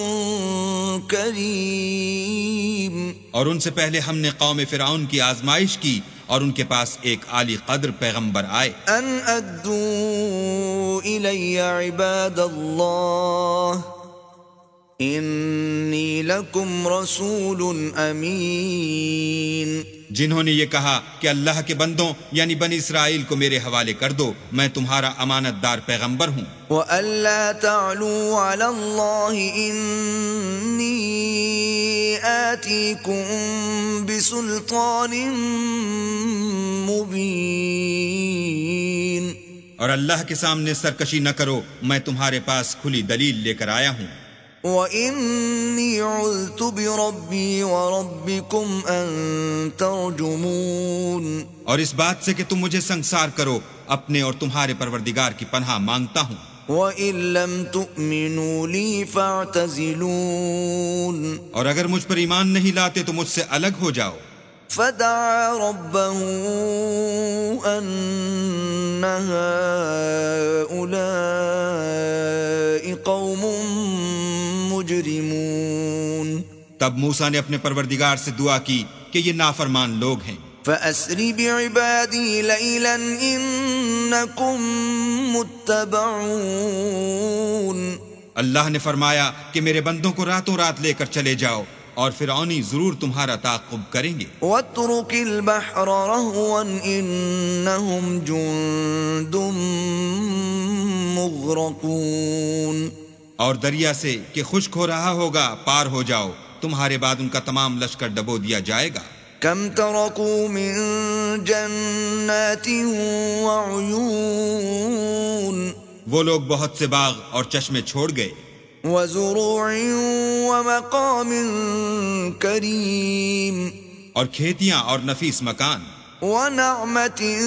كَرِيمٌ اور ان سے پہلے ہم نے قوم فرعون کی آزمائش کی اور ان کے پاس ایک عالی قدر پیغمبر آئے۔ أَنْ أَدُّوا إِلَيَّ عِبَادَ اللَّهِ إِنِّي لَكُمْ رَسُولٌ أَمِينٌ جنہوں نے یہ کہا کہ اللہ کے بندوں یعنی بنی اسرائیل کو میرے حوالے کر دو، میں تمہارا امانت دار پیغمبر ہوں۔ وَأَلَّا تَعْلُوا عَلَى اللَّهِ إِنِّي آتِيكُمْ بِسُلْطَانٍ مُبِينٍ اور اللہ کے سامنے سرکشی نہ کرو، میں تمہارے پاس کھلی دلیل لے کر آیا ہوں۔ وَإِنِّي عُذْتُ بِرَبِّي وَرَبِّكُمْ أَن تَرْجُمُونِ اور اس بات سے کہ تم مجھے سنگسار کرو، اپنے اور تمہارے پروردگار کی پناہ مانگتا ہوں۔ وَإِن لَّمْ تُؤْمِنُوا لِي فَاعْتَزِلُونِ اور اگر مجھ پر ایمان نہیں لاتے تو مجھ سے الگ ہو جاؤ۔ فَدَعَا رَبَّهُ أَنَّ هَٰؤُلَاءِ قَوْمٌ مُجْرِمُونَ تب موسیٰ نے اپنے پروردگار سے دعا کی کہ یہ نافرمان لوگ ہیں۔ فَأَسْرِ بِعِبَادِي لَيْلًا إِنَّكُمْ مُتَّبَعُونَ اللہ نے فرمایا کہ میرے بندوں کو راتوں رات لے کر چلے جاؤ اور فرعونی ضرور تمہارا تعاقب کریں گے۔ وَاتْرُكِ الْبَحْرَ رَهْوًا إِنَّهُمْ جُندٌ مُغْرَقُونَ اور دریا سے کہ خشک ہو رہا ہوگا پار ہو جاؤ، تمہارے بعد ان کا تمام لشکر ڈبو دیا جائے گا۔ كَمْ تَرَكُوا مِن جَنَّاتٍ وَعُيُونٍ وہ لوگ بہت سے باغ اور چشمے چھوڑ گئے، وَزُرُوعٍ وَمَقَامٍ كَرِيمٍ اور کھیتیاں اور نفیس مکان، وَنَعْمَةٍ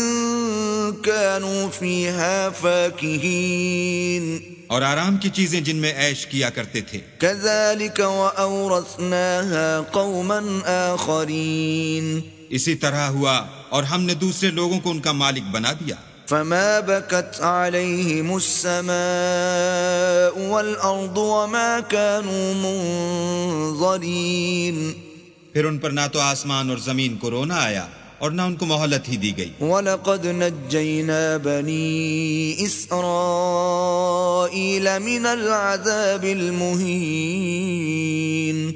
كَانُوا فِيهَا فَاكِهِينَ اور آرام کی چیزیں جن میں عیش کیا کرتے تھے۔ كَذَلِكَ وَأَوْرَثْنَاهَا قَوْمًا آخَرِينَ اسی طرح ہوا اور ہم نے دوسرے لوگوں کو ان کا مالک بنا دیا۔ فَمَا بَكَتْ عَلَيْهِمُ السَّمَاءُ وَالْأَرْضُ وَمَا كَانُوا مُنظَرِينَ پھر ان پر نہ تو آسمان اور زمین کو رونا آیا اور نہ ان کو مہلت ہی دی گئی۔ وَلَقَدْ نَجَّيْنَا بَنِي إِسْرَائِيلَ مِنَ الْعَذَابِ الْمُهِينِ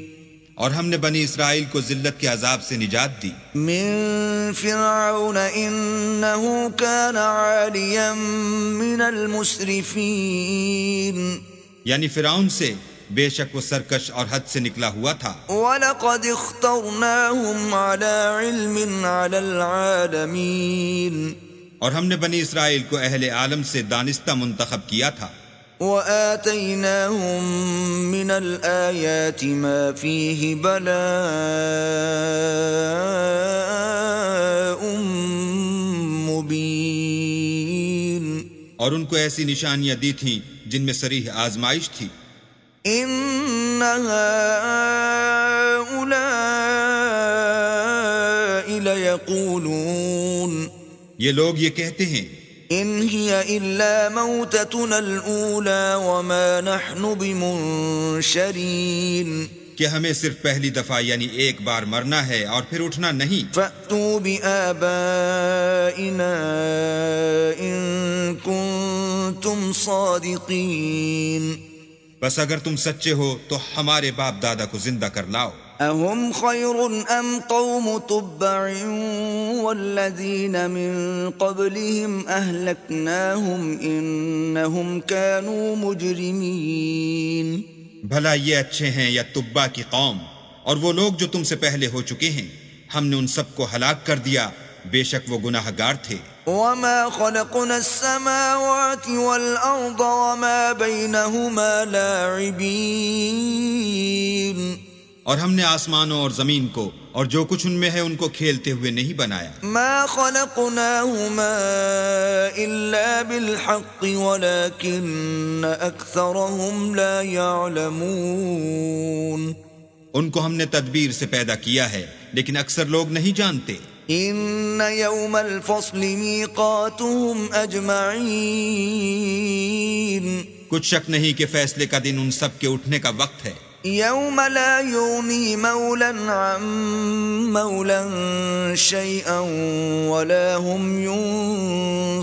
اور ہم نے بنی اسرائیل کو ذلت کے عذاب سے نجات دی۔ من فرعون إنه كان عاليا من المسرفين یعنی فرعون سے بے شک وہ سرکش اور حد سے نکلا ہوا تھا. وَلَقَدِ اخْتَرْنَاهُمْ عَلَى عِلْمٍ عَلَى الْعَالَمِينَ اور ہم نے بنی اسرائیل کو اہل عالم سے دانستہ منتخب کیا تھا. وَآتَيْنَاهُمْ مِنَ الْآيَاتِ مَا فِيهِ بَلَاءٌ مُبِينٌ اور ان کو ایسی نشانیاں دی تھیں جن میں صریح آزمائش تھی. إِنَّ هَؤُلَاءِ لَيَقُولُونَ یہ لوگ یہ کہتے ہیں إِنْ هِيَ إِلَّا مَوْتَتُنَا الْأُولَى وَمَا نَحْنُ بِمُنشَرِينَ کہ ہمیں صرف پہلی دفعہ یعنی ایک بار مرنا ہے اور پھر اٹھنا نہیں. فَأْتُوا بِآبَائِنَا إِن كُنتُمْ صَادِقِينَ بس اگر تم سچے ہو تو ہمارے باپ دادا کو زندہ کر لاؤ. أَهُمْ خَيْرٌ أَمْ قَوْمُ تُبَّعٍ وَالَّذِينَ مِن قَبْلِهِمْ أَهْلَكْنَاهُمْ إِنَّهُمْ كَانُوا مُجْرِمِينَ بھلا یہ اچھے ہیں یا تبا کی قوم اور وہ لوگ جو تم سے پہلے ہو چکے ہیں؟ ہم نے ان سب کو ہلاک کر دیا، بے شک وہ گناہ گار تھے. وَمَا خَلَقْنَا السَّمَاوَاتِ وَالْأَرْضَ وَمَا بَيْنَهُمَا لَاعِبِينَ اور ہم نے آسمانوں اور زمین کو اور جو کچھ ان میں ہے ان کو کھیلتے ہوئے نہیں بنایا. مَا خَلَقْنَاهُمَا إِلَّا بِالْحَقِّ وَلَكِنَّ أَكْثَرَهُمْ لَا يَعْلَمُونَ ان کو ہم نے تدبیر سے پیدا کیا ہے لیکن اکثر لوگ نہیں جانتے. إِنَّ يَوْمَ الْفَصْلِ مِيقَاتُهُمْ أَجْمَعِينَ کچھ شک نہیں کہ فیصلے کا دن ان سب کے اٹھنے کا وقت ہے. يَوْمَ لَا يُغْنِي مَوْلًى عَن مَوْلًى شَيْئًا وَلَا هُمْ يُنصَرُونَ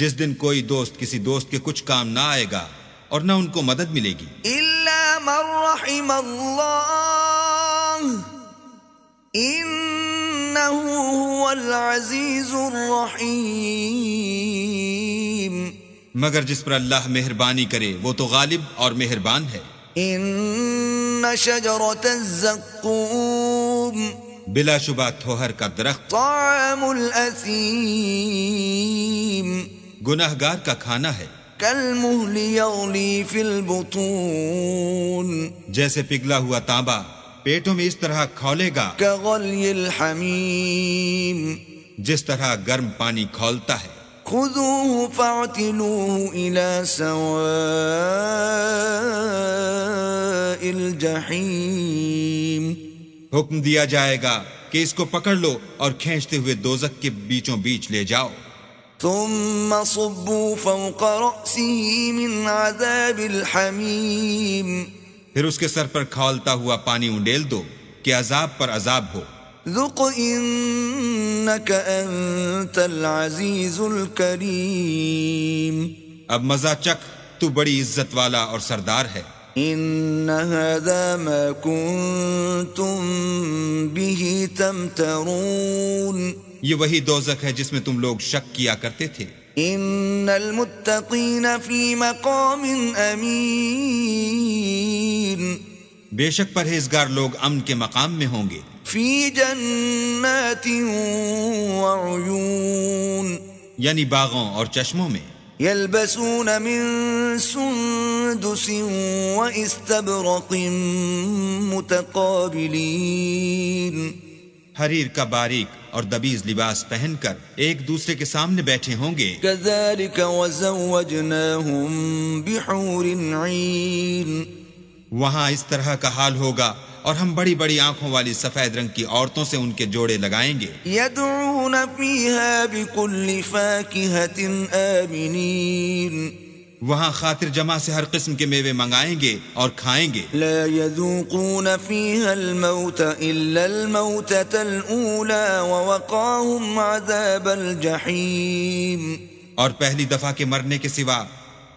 جس دن کوئی دوست کسی دوست کے کچھ کام نہ آئے گا اور نہ ان کو مدد ملے گی. إِلَّا مَن رَّحِمَ اللَّهُ إِنَّهُ هُوَ الْعَزِيزُ الرَّحِيمُ مگر جس پر اللہ مہربانی کرے وہ تو غالب اور مہربان ہے. إِنَّ شَجَرَةَ الزَّقُّومِ بلا شبہ تھوہر کا درخت طَعَامُ الْأَثِيمِ گناہ گار کا کھانا ہے. كَالْمُهْلِ يَغْلِي فِي الْبُطُونِ جیسے پگھلا ہوا تانبا پیٹوں میں اس طرح کھولے گا كَغَلْيِ الْحَمِيمِ جس طرح گرم پانی کھولتا ہے. خُذُوهُ فَاعْتِلُوهُ إِلَى سَوَاءِ الْجَحِيمِ حکم دیا جائے گا کہ اس کو پکڑ لو اور کھینچتے ہوئے دوزخ کے بیچوں بیچ لے جاؤ. ثُمَّ صُبُّوا فَوْقَ رَأْسِهِ مِنْ عَذَابِ الْحَمِيمِ پھر اس کے سر پر کھولتا ہوا پانی انڈیل دو کہ عذاب پر عذاب ہو. ذُقْ إِنَّكَ أَنْتَ الْعَزِيزُ الْكَرِيمُ اب مزہ چکھ، تو بڑی عزت والا اور سردار ہے. إِنَّ هَذَا مَا كُنْتُمْ بِهِ تَمْتَرُونَ یہ وہی دوزخ ہے جس میں تم لوگ شک کیا کرتے تھے. إِنَّ الْمُتَّقِينَ فِي مَقَامٍ أَمِينٍ بے شک پرہیزگار لوگ امن کے مقام میں ہوں گے. فِي جَنَّاتٍ وَعُيُونٍ یعنی باغوں اور چشموں میں. يَلْبَسُونَ مِن سُندُسٍ وَإِسْتَبْرَقٍ مُتَقَابِلِينَ حریر کا باریک اور دبیز لباس پہن کر ایک دوسرے کے سامنے بیٹھے ہوں گے. كَذَلِكَ وَزَوَّجْنَاهُمْ بِحُورٍ عِينٍ وہاں اس طرح کا حال ہوگا اور ہم بڑی بڑی آنکھوں والی سفید رنگ کی عورتوں سے ان کے جوڑے لگائیں گے. يَدْعُونَ فِيهَا بِكُلِّ فَاكِهَةٍ آمِنِينَ وہاں خاطر جمع سے ہر قسم کے میوے منگائیں گے اور کھائیں گے. لا يذوقون فيها الموت إلا الموتة الأولى ووقاهم عذاب الجحيم اور پہلی دفعہ کے مرنے کے سوا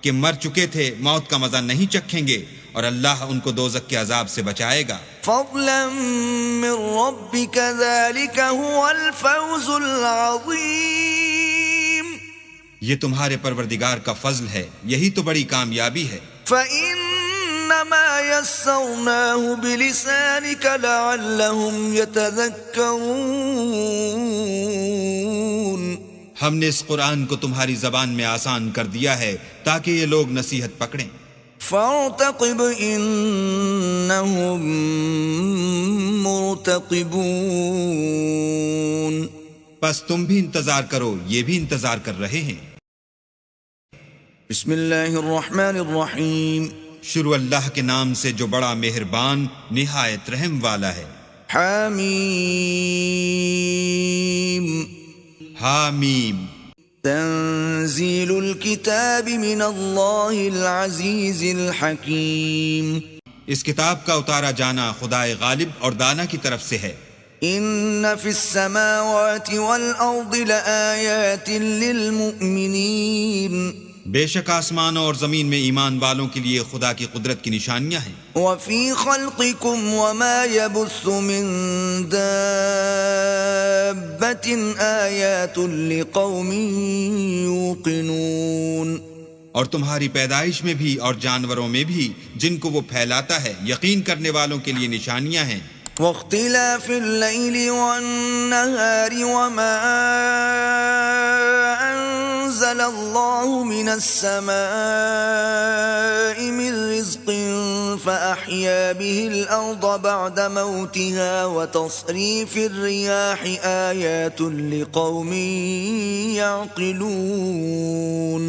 کہ مر چکے تھے موت کا مزہ نہیں چکھیں گے اور اللہ ان کو دوزخ کے عذاب سے بچائے گا. فضلا من ربك ذلك هو الفوز العظيم یہ تمہارے پروردگار کا فضل ہے، یہی تو بڑی کامیابی ہے. فإنما يسرناه بلسانك لعلهم يتذكرون ہم نے اس قرآن کو تمہاری زبان میں آسان کر دیا ہے تاکہ یہ لوگ نصیحت پکڑیں۔ فارتقب إنهم مرتقبون پس تم بھی انتظار کرو، یہ بھی انتظار کر رہے ہیں۔ بسم اللہ الرحمن الرحیم شروع اللہ کے نام سے جو بڑا مہربان نہایت رحم والا ہے۔ حمیم حامیم تنزیل الکتاب من اللہ العزیز الحکیم اس کتاب کا اتارا جانا خدائے غالب اور دانا کی طرف سے ہے۔ ان فی السماوات والارض لآیات للمؤمنین بے شک آسمانوں اور زمین میں ایمان والوں کے لیے خدا کی قدرت کی نشانیاں ہیں۔ وفی خلقکم وما يبث من دابۃ آیات لقوم یوقنون اور تمہاری پیدائش میں بھی اور جانوروں میں بھی جن کو وہ پھیلاتا ہے یقین کرنے والوں کے لیے نشانیاں ہیں۔ واختلاف اللیل والنہار وما انزل اللہ من السماء من رزق فأحیا به الارض بعد موتها وتصریف الریاح آیات لقوم یعقلون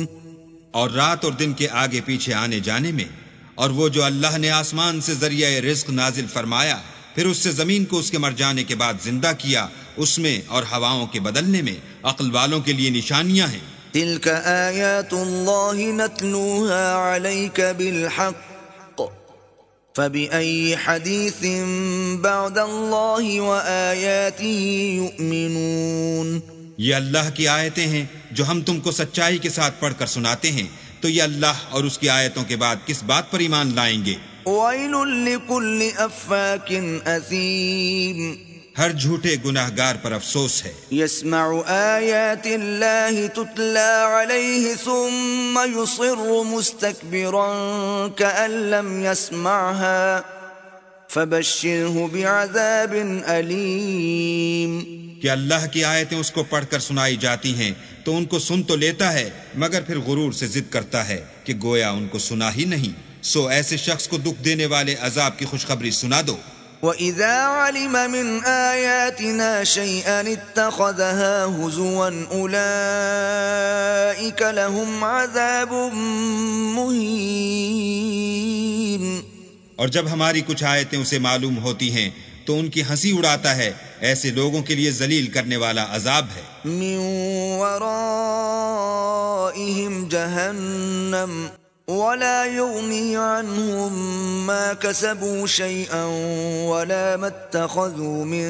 اور رات اور دن کے آگے پیچھے آنے جانے میں، اور وہ جو اللہ نے آسمان سے ذریعہ رزق نازل فرمایا پھر اس سے زمین کو اس کے مر جانے کے بعد زندہ کیا، اس میں اور ہواؤں کے بدلنے میں عقل والوں کے لیے نشانیاں ہیں۔ تلك آیات اللہ نتلوها علیک بالحق فبأي حدیث بعد اللہ وآیاته یؤمنون یہ اللہ کی آیتیں ہیں جو ہم تم کو سچائی کے ساتھ پڑھ کر سناتے ہیں، تو یہ اللہ اور اس کی آیتوں کے بعد کس بات پر ایمان لائیں گے؟ ویل لکل افاک اثیم ہر جھوٹے گناہگار پر افسوس ہے۔ یسمع آیات اللہ تتلی علیہ ثم یصر مستکبرا کأن لم یسمعها فبشرہ بعذاب علیم کہ اللہ کی آیتیں اس کو پڑھ کر سنائی جاتی ہیں تو ان کو سن تو لیتا ہے مگر پھر غرور سے ضد کرتا ہے کہ گویا ان کو سنا ہی نہیں، سو ایسے شخص کو دکھ دینے والے عذاب کی خوشخبری سنا دو۔ وَإِذَا عَلِمَ مِنْ آيَاتِنَا شَيْئًا اتَّخَذَهَا هُزُوًا أُولَئِكَ لَهُمْ عَذَابٌ مُهِينٌ اور جب ہماری کچھ آیتیں اسے معلوم ہوتی ہیں تو ان کی ہنسی اڑاتا ہے، ایسے لوگوں کے لیے ذلیل کرنے والا عذاب ہے۔ مِنْ وَرَائِهِمْ جَهَنَّمُ وَلَا يُغْنِي عَنْهُمْ مَا كَسَبُوا شَيْئًا وَلَا مَا اتَّخَذُوا مِن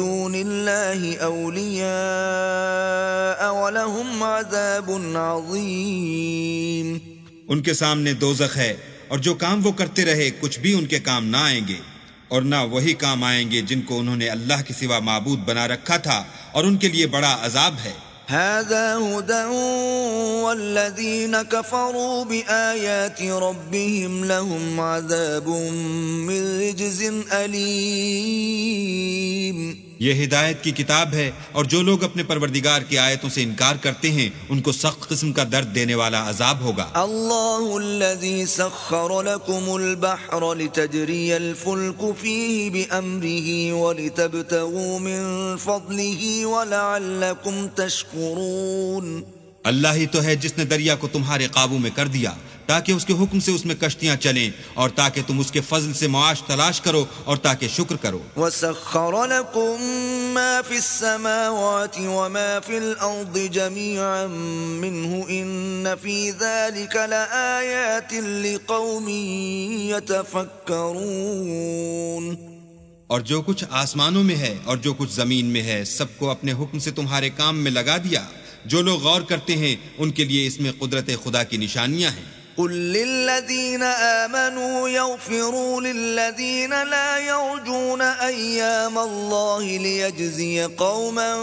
دُونِ اللَّهِ أَوْلِيَاءَ وَلَهُمْ عَذَابٌ عَظِيمٌ ان کے سامنے دوزخ ہے، اور جو کام وہ کرتے رہے کچھ بھی ان کے کام نہ آئیں گے، اور نہ وہی کام آئیں گے جن کو انہوں نے اللہ کے سوا معبود بنا رکھا تھا، اور ان کے لیے بڑا عذاب ہے۔ هذا هدى والذين كفروا بآيات ربهم لهم عذاب من رجز أليم یہ ہدایت کی کتاب ہے، اور جو لوگ اپنے پروردگار کی آیتوں سے انکار کرتے ہیں ان کو سخت قسم کا درد دینے والا عذاب ہوگا۔ اللہ الذي سخر لكم البحر لتجري الفلك فيه بأمره ولتبتغوا من فضله ولعلكم تشكرون اللہ ہی تو ہے جس نے دریا کو تمہارے قابو میں کر دیا تاکہ اس کے حکم سے اس میں کشتیاں چلیں، اور تاکہ تم اس کے فضل سے معاش تلاش کرو اور تاکہ شکر کرو۔ وَسَخَّرَ لَكُم مَّا فِي السَّمَاوَاتِ وَمَا فِي الْأَرْضِ جَمِيعًا مِّنْهُ إِنَّ فِي ذَلِكَ لَآيَاتٍ لِقَوْمٍ يَتَفَكَّرُونَ اور جو کچھ آسمانوں میں ہے اور جو کچھ زمین میں ہے سب کو اپنے حکم سے تمہارے کام میں لگا دیا، جو لوگ غور کرتے ہیں ان کے لیے اس میں قدرت خدا کی نشانیاں ہیں۔ قل للذین آمنوا یغفروا للذین لا یرجون ایام اللہ لیجزی قوما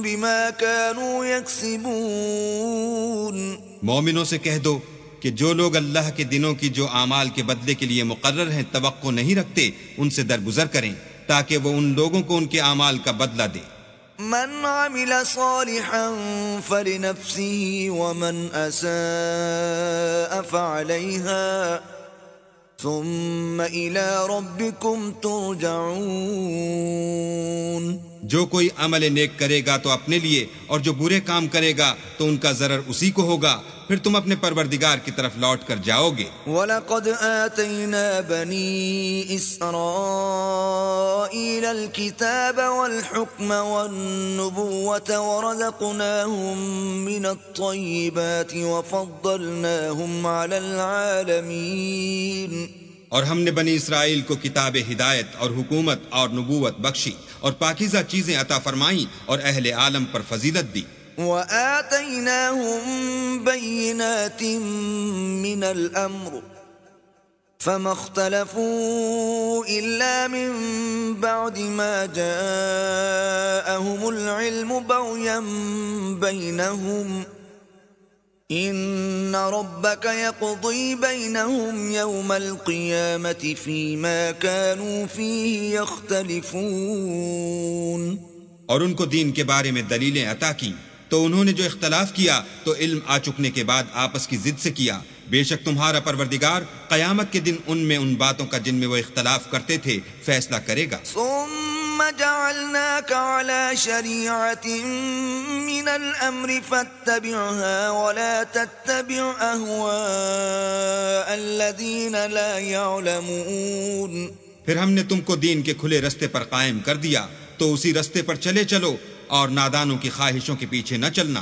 بما كانوا یکسبون۔ مومنوں سے کہہ دو کہ جو لوگ اللہ کے دنوں کی جو اعمال کے بدلے کے لیے مقرر ہیں توقع نہیں رکھتے ان سے درگزر کریں تاکہ وہ ان لوگوں کو ان کے اعمال کا بدلہ دے۔ من عمل صالحا فلنفسه ومن أساء فعليها ثم إلى ربكم ترجعون۔ جو کوئی عمل نیک کرے گا تو اپنے لیے، اور جو برے کام کرے گا تو ان کا ضرر اسی کو ہوگا، پھر تم اپنے پروردگار کی طرف لوٹ کر جاؤ گے۔ وَلَقَدْ آتَيْنَا بَنِي إِسْرَائِيلَ الْكِتَابَ وَالْحُكْمَ وَالنُّبُوَّةَ وَرَزَقْنَاهُمْ مِنَ الطَّيِّبَاتِ وَفَضَّلْنَاهُمْ عَلَى الْعَالَمِينَ۔ اور ہم نے بنی اسرائیل کو کتاب ہدایت اور حکومت اور نبوت بخشی اور پاکیزہ چیزیں عطا فرمائیں اور اہل عالم پر فضیلت دی۔ وَآتَيْنَاهُمْ بَيِّنَاتٍ مِّنَ الْأَمْرِ فَمَا اخْتَلَفُوا إِلَّا مِن بَعْدِ مَا جَاءَهُمُ الْعِلْمُ بَغْيًا بَيْنَهُمْ إِنَّ رَبَّكَ يَقْضِي بَيْنَهُمْ يَوْمَ الْقِيَامَةِ فِيمَا كَانُوا فِيهِ يَخْتَلِفُونَ۔ اور ان کو دین کے بارے میں دلیلیں عطا کی تو انہوں نے جو اختلاف کیا تو علم آ چکنے کے بعد آپس کی ضد سے کیا۔ بے شک تمہارا پروردگار قیامت کے دن ان میں ان باتوں کا جن میں وہ اختلاف کرتے تھے فیصلہ کرے گا۔ ثم جعلناك على شريعة من الأمر فاتبعها ولا تتبع أهواء الذين لا يعلمون۔ پھر ہم نے تم کو دین کے کھلے رستے پر قائم کر دیا تو اسی رستے پر چلے چلو اور نادانوں کی خواہشوں کے پیچھے نہ چلنا۔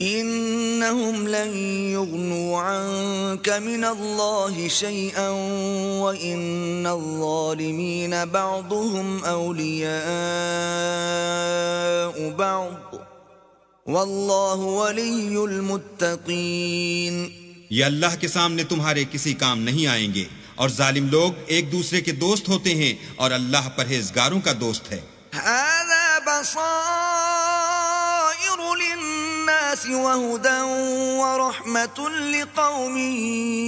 إنهم لن يغنوا عنك من الله شيئا وإن الظالمين بعضهم أولياء بعض والله ولي المتقين۔ یہ اللہ کے سامنے تمہارے کسی کام نہیں آئیں گے، اور ظالم لوگ ایک دوسرے کے دوست ہوتے ہیں اور اللہ پرہیزگاروں کا دوست ہے۔ هذا بصائر للناس وهدى ورحمة لقوم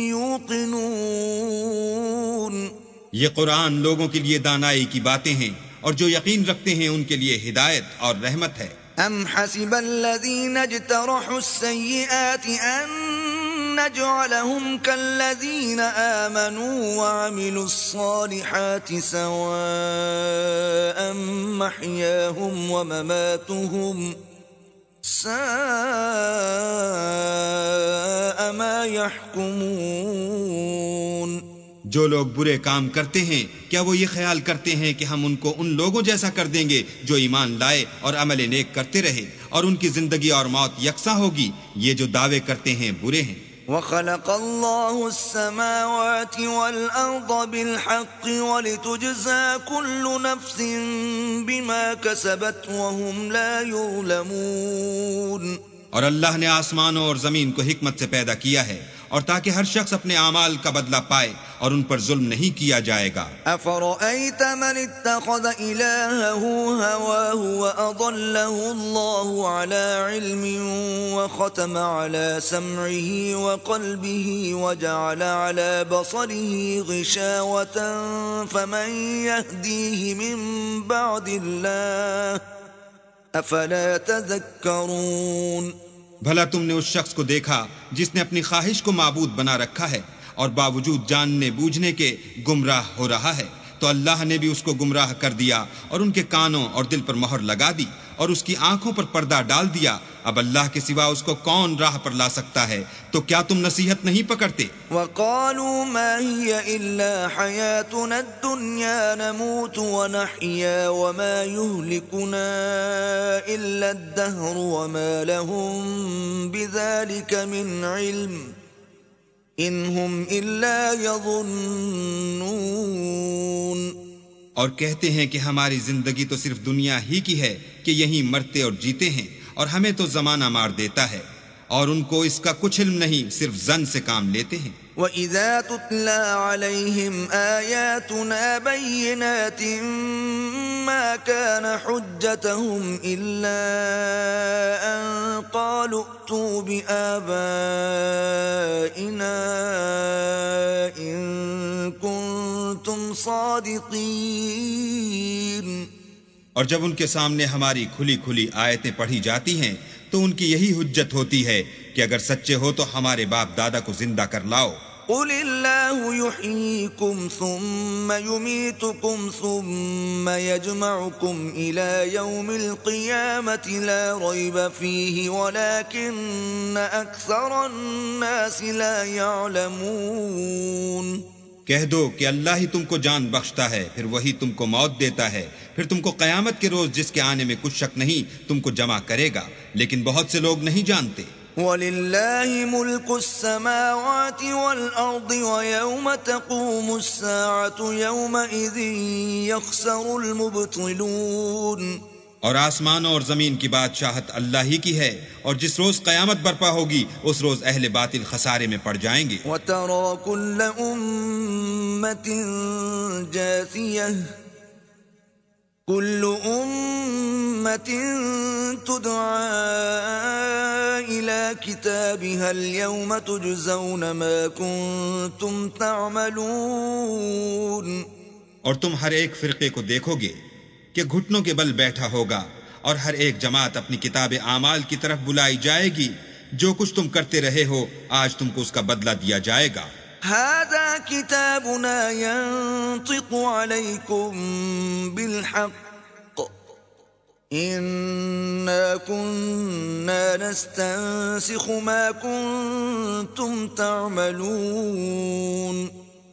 يوقنون۔ یہ قرآن لوگوں کے لیے دانائی کی باتیں ہیں، اور جو یقین رکھتے ہیں ان کے لیے ہدایت اور رحمت ہے۔ ام حسب الذين اجترحوا السيئات ان نجعلهم كالذين آمنوا وعملوا الصالحات سواء محياهم ومماتهم ساء ما يحكمون۔ جو لوگ برے کام کرتے ہیں کیا وہ یہ خیال کرتے ہیں کہ ہم ان کو ان لوگوں جیسا کر دیں گے جو ایمان لائے اور عمل نیک کرتے رہے اور ان کی زندگی اور موت یکساں ہوگی؟ یہ جو دعوے کرتے ہیں برے ہیں۔ وَخَلَقَ اللَّهُ السَّمَاوَاتِ وَالْأَرْضَ بِالْحَقِّ وَلِتُجْزَى كُلُّ نَفْسٍ بِمَا كَسَبَتْ وَهُمْ لَا يُظْلَمُونَ۔ اور اللہ نے آسمانوں اور زمین کو حکمت سے پیدا کیا ہے، اور تاکہ ہر شخص اپنے اعمال کا بدلہ پائے اور ان پر ظلم نہیں کیا جائے گا۔ أَفَرَأَيْتَ مَنِ اتَّخَذَ إِلَٰهَهُ هَوَاهُ وَأَضَلَّهُ اللَّهُ عَلَىٰ عِلْمٍ وَخَتَمَ عَلَىٰ سَمْعِهِ وَقَلْبِهِ وَجَعَلَ عَلَىٰ بَصَرِهِ غِشَاوَةً فَمَن يَهْدِيهِ مِن بَعْدِ اللَّهِ أَفَلَا تَذَكَّرُونَ۔ بھلا تم نے اس شخص کو دیکھا جس نے اپنی خواہش کو معبود بنا رکھا ہے اور باوجود جاننے بوجھنے کے گمراہ ہو رہا ہے، تو اللہ نے بھی اس کو گمراہ کر دیا اور ان کے کانوں اور دل پر مہر لگا دی اور اس کی آنکھوں پر پردہ ڈال دیا۔ اب اللہ کے سوا اس کو کون راہ پر لا سکتا ہے؟ تو کیا تم نصیحت نہیں پکڑتے؟ وَقَالُوا مَا هِيَ إِلَّا حَيَاتُنَا الدُّنْيَا نَمُوتُ وَنَحْيَا وَمَا يُهْلِكُنَا إِلَّا الدَّهْرُ وَمَا لَهُم بِذَلِكَ مِنْ عِلْمٍ إِنْ هُمْ إِلَّا يَظُنُّونَ۔ اور کہتے ہیں کہ ہماری زندگی تو صرف دنیا ہی کی ہے کہ یہیں مرتے اور جیتے ہیں، اور ہمیں تو زمانہ مار دیتا ہے، اور ان کو اس کا کچھ علم نہیں، صرف ظن سے کام لیتے ہیں۔ وَإِذَا تُتْلَى عَلَيْهِمْ آيَاتُنَا بَيِّنَاتٍ مَا كَانَ حُجَّتَهُمْ إِلَّا أَن قَالُوا ائْتُوا بِآبَائِنَا إِن كُنتُمْ صَادِقِينَ۔ اور جب ان کے سامنے ہماری کھلی کھلی آیتیں پڑھی جاتی ہیں تو ان کی یہی حجت ہوتی ہے کہ اگر سچے ہو تو ہمارے باپ دادا کو زندہ کر لاؤ۔ قُلِ اللَّهُ يُحْيِيكُمْ ثُمَّ يُمِيتُكُمْ ثُمَّ يَجْمَعُكُمْ إِلَى يَوْمِ الْقِيَامَةِ لَا رَيْبَ فِيهِ وَلَكِنَّ أَكْثَرَ النَّاسِ لَا يَعْلَمُونَ۔ کہہ دو کہ اللہ ہی تم کو جان بخشتا ہے، پھر وہی تم کو موت دیتا ہے، پھر تم کو قیامت کے روز جس کے آنے میں کچھ شک نہیں تم کو جمع کرے گا، لیکن بہت سے لوگ نہیں جانتے۔ وَلِلَّهِ مُلْكُ السَّمَاوَاتِ وَالْأَرْضِ وَيَوْمَ تَقُومُ السَّاعَةُ يَوْمَئِذٍ يَخْسَرُ الْمُبْطِلُونَ۔ اور آسمانوں اور زمین کی بادشاہت اللہ ہی کی ہے، اور جس روز قیامت برپا ہوگی اس روز اہل باطل خسارے میں پڑ جائیں گے۔ وَتَرَى كُلَّ أُمَّةٍ جَاثِيَةً كُلُّ أُمَّةٍ تُدْعَى إِلَى كِتَابِهَا الْيَوْمَ تُجْزَوْنَ مَا كُنتُمْ تَعْمَلُونَ۔ اور تم ہر ایک فرقے کو دیکھو گے کہ گھٹنوں کے بل بیٹھا ہوگا، اور ہر ایک جماعت اپنی کتاب اعمال کی طرف بلائی جائے گی، جو کچھ تم کرتے رہے ہو آج تم کو اس کا بدلہ دیا جائے گا۔ هذا كتابنا ينطق عليكم بالحق إنا كنا نستنسخ ما كنتم تعملون۔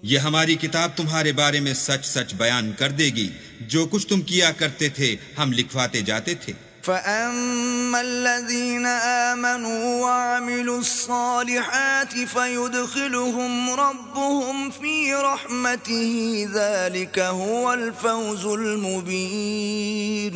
یہ ہماری کتاب تمہارے بارے میں سچ سچ بیان کر دے گی، جو کچھ تم کیا کرتے تھے ہم لکھواتے جاتے تھے۔ فَأَمَّا الَّذِينَ آمَنُوا وَعَمِلُوا الصَّالِحَاتِ فَيُدْخِلُهُمْ رَبُّهُمْ فِي رَحْمَتِهِ ذَلِكَ هُوَ الْفَوْزُ الْمُبِينُ۔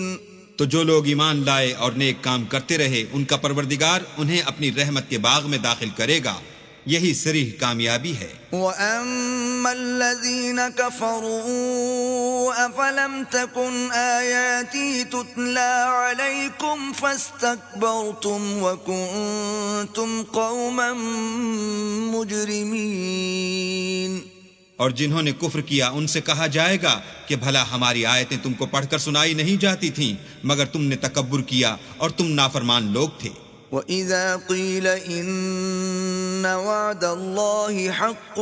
تو جو لوگ ایمان لائے اور نیک کام کرتے رہے ان کا پروردگار انہیں اپنی رحمت کے باغ میں داخل کرے گا، یہی صریح کامیابی ہے۔ وَأَمَّا الَّذِينَ كَفَرُوا أَفَلَمْ تَكُنْ آيَاتِي تُتْلَى عَلَيْكُمْ فَاسْتَكْبَرْتُمْ وَكُنْتُمْ قَوْمًا مُجْرِمِينَ۔ اور جنہوں نے کفر کیا ان سے کہا جائے گا کہ بھلا ہماری آیتیں تم کو پڑھ کر سنائی نہیں جاتی تھیں، مگر تم نے تکبر کیا اور تم نافرمان لوگ تھے۔ وَإِذَا قِيلَ إِنَّ وَعْدَ اللَّهِ حَقٌّ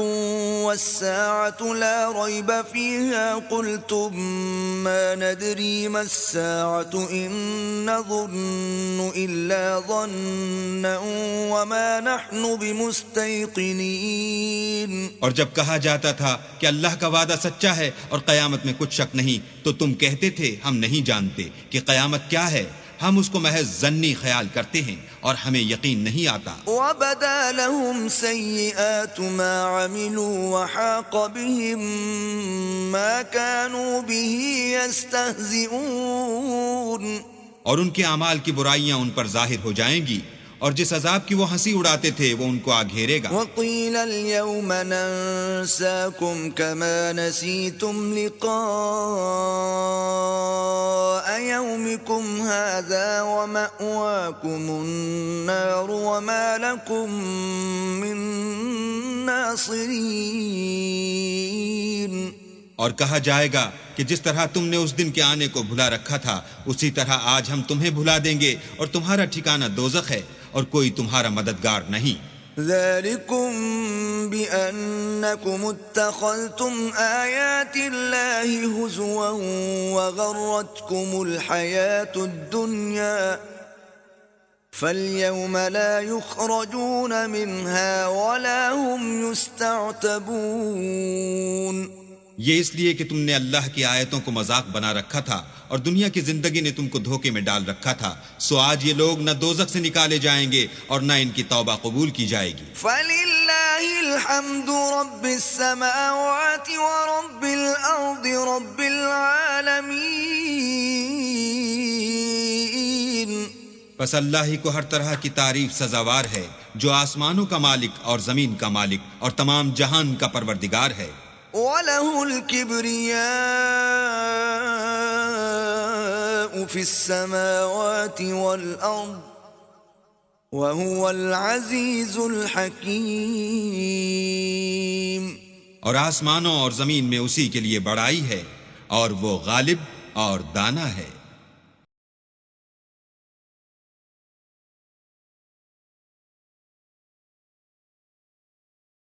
وَالسَّاعَةُ لَا رَيْبَ فِيهَا قُلْتُمْ مَا نَدْرِي مَا السَّاعَةُ إِن نَّظُنُّ إِلَّا ظَنًّا وَمَا نَحْنُ بِمُسْتَيْقِنِينَ۔ اور جب کہا جاتا تھا کہ اللہ کا وعدہ سچا ہے اور قیامت میں کچھ شک نہیں تو تم کہتے تھے ہم نہیں جانتے کہ قیامت کیا ہے، ہم اس کو محض ظنی خیال کرتے ہیں اور ہمیں یقین نہیں آتا۔ وَبَدَا لَهُمْ سَيِّئَاتُ مَا عَمِلُوا وَحَاقَ بِهِم مَّا كَانُوا بِهِ يَسْتَهْزِئُونَ۔ اور ان کے اعمال کی برائیاں ان پر ظاہر ہو جائیں گی، اور جس عذاب کی وہ ہنسی اڑاتے تھے وہ ان کو آ گھیرے گا۔ وَقِيلَ الْيَوْمَ نَنسَاكُمْ كَمَا نَسِيتُمْ لِقَاءَ يَوْمِكُمْ هَذَا وَمَأْوَاكُمُ النَّارُ وَمَا لَكُمْ مِن نَاصِرِينَ۔ اور کہا جائے گا کہ جس طرح تم نے اس دن کے آنے کو بھلا رکھا تھا اسی طرح آج ہم تمہیں بھلا دیں گے، اور تمہارا ٹھکانہ دوزخ ہے اور کوئی تمہارا مددگار نہیں۔ ذَلِكُمْ بِأَنَّكُمُ اتَّخَذْتُمْ آيَاتِ اللَّهِ هُزُوًا وَغَرَّتْكُمُ الْحَيَاةُ الدُّنْيَا فَالْيَوْمَ لَا يُخْرَجُونَ مِنْهَا وَلَا هُمْ يُسْتَعْتَبُونَ۔ یہ اس لیے کہ تم نے اللہ کی آیتوں کو مذاق بنا رکھا تھا اور دنیا کی زندگی نے تم کو دھوکے میں ڈال رکھا تھا، سو آج یہ لوگ نہ دوزخ سے نکالے جائیں گے اور نہ ان کی توبہ قبول کی جائے گی۔ فَلِلَّهِ الْحَمْدُ رَبِّ السَّمَاوَاتِ وَرَبِّ الْأَرْضِ رَبِّ الْعَالَمِينَ۔ پس اللہ ہی کو ہر طرح کی تعریف سزاوار ہے، جو آسمانوں کا مالک اور زمین کا مالک اور تمام جہان کا پروردگار ہے۔ وَلَهُ الْكِبْرِيَاءُ فِي السَّمَاوَاتِ وَالْأَرْضِ وَهُوَ الْعَزِيزُ الْحَكِيمُ۔ اور آسمانوں اور زمین میں اسی کے لیے بڑائی ہے، اور وہ غالب اور دانا ہے۔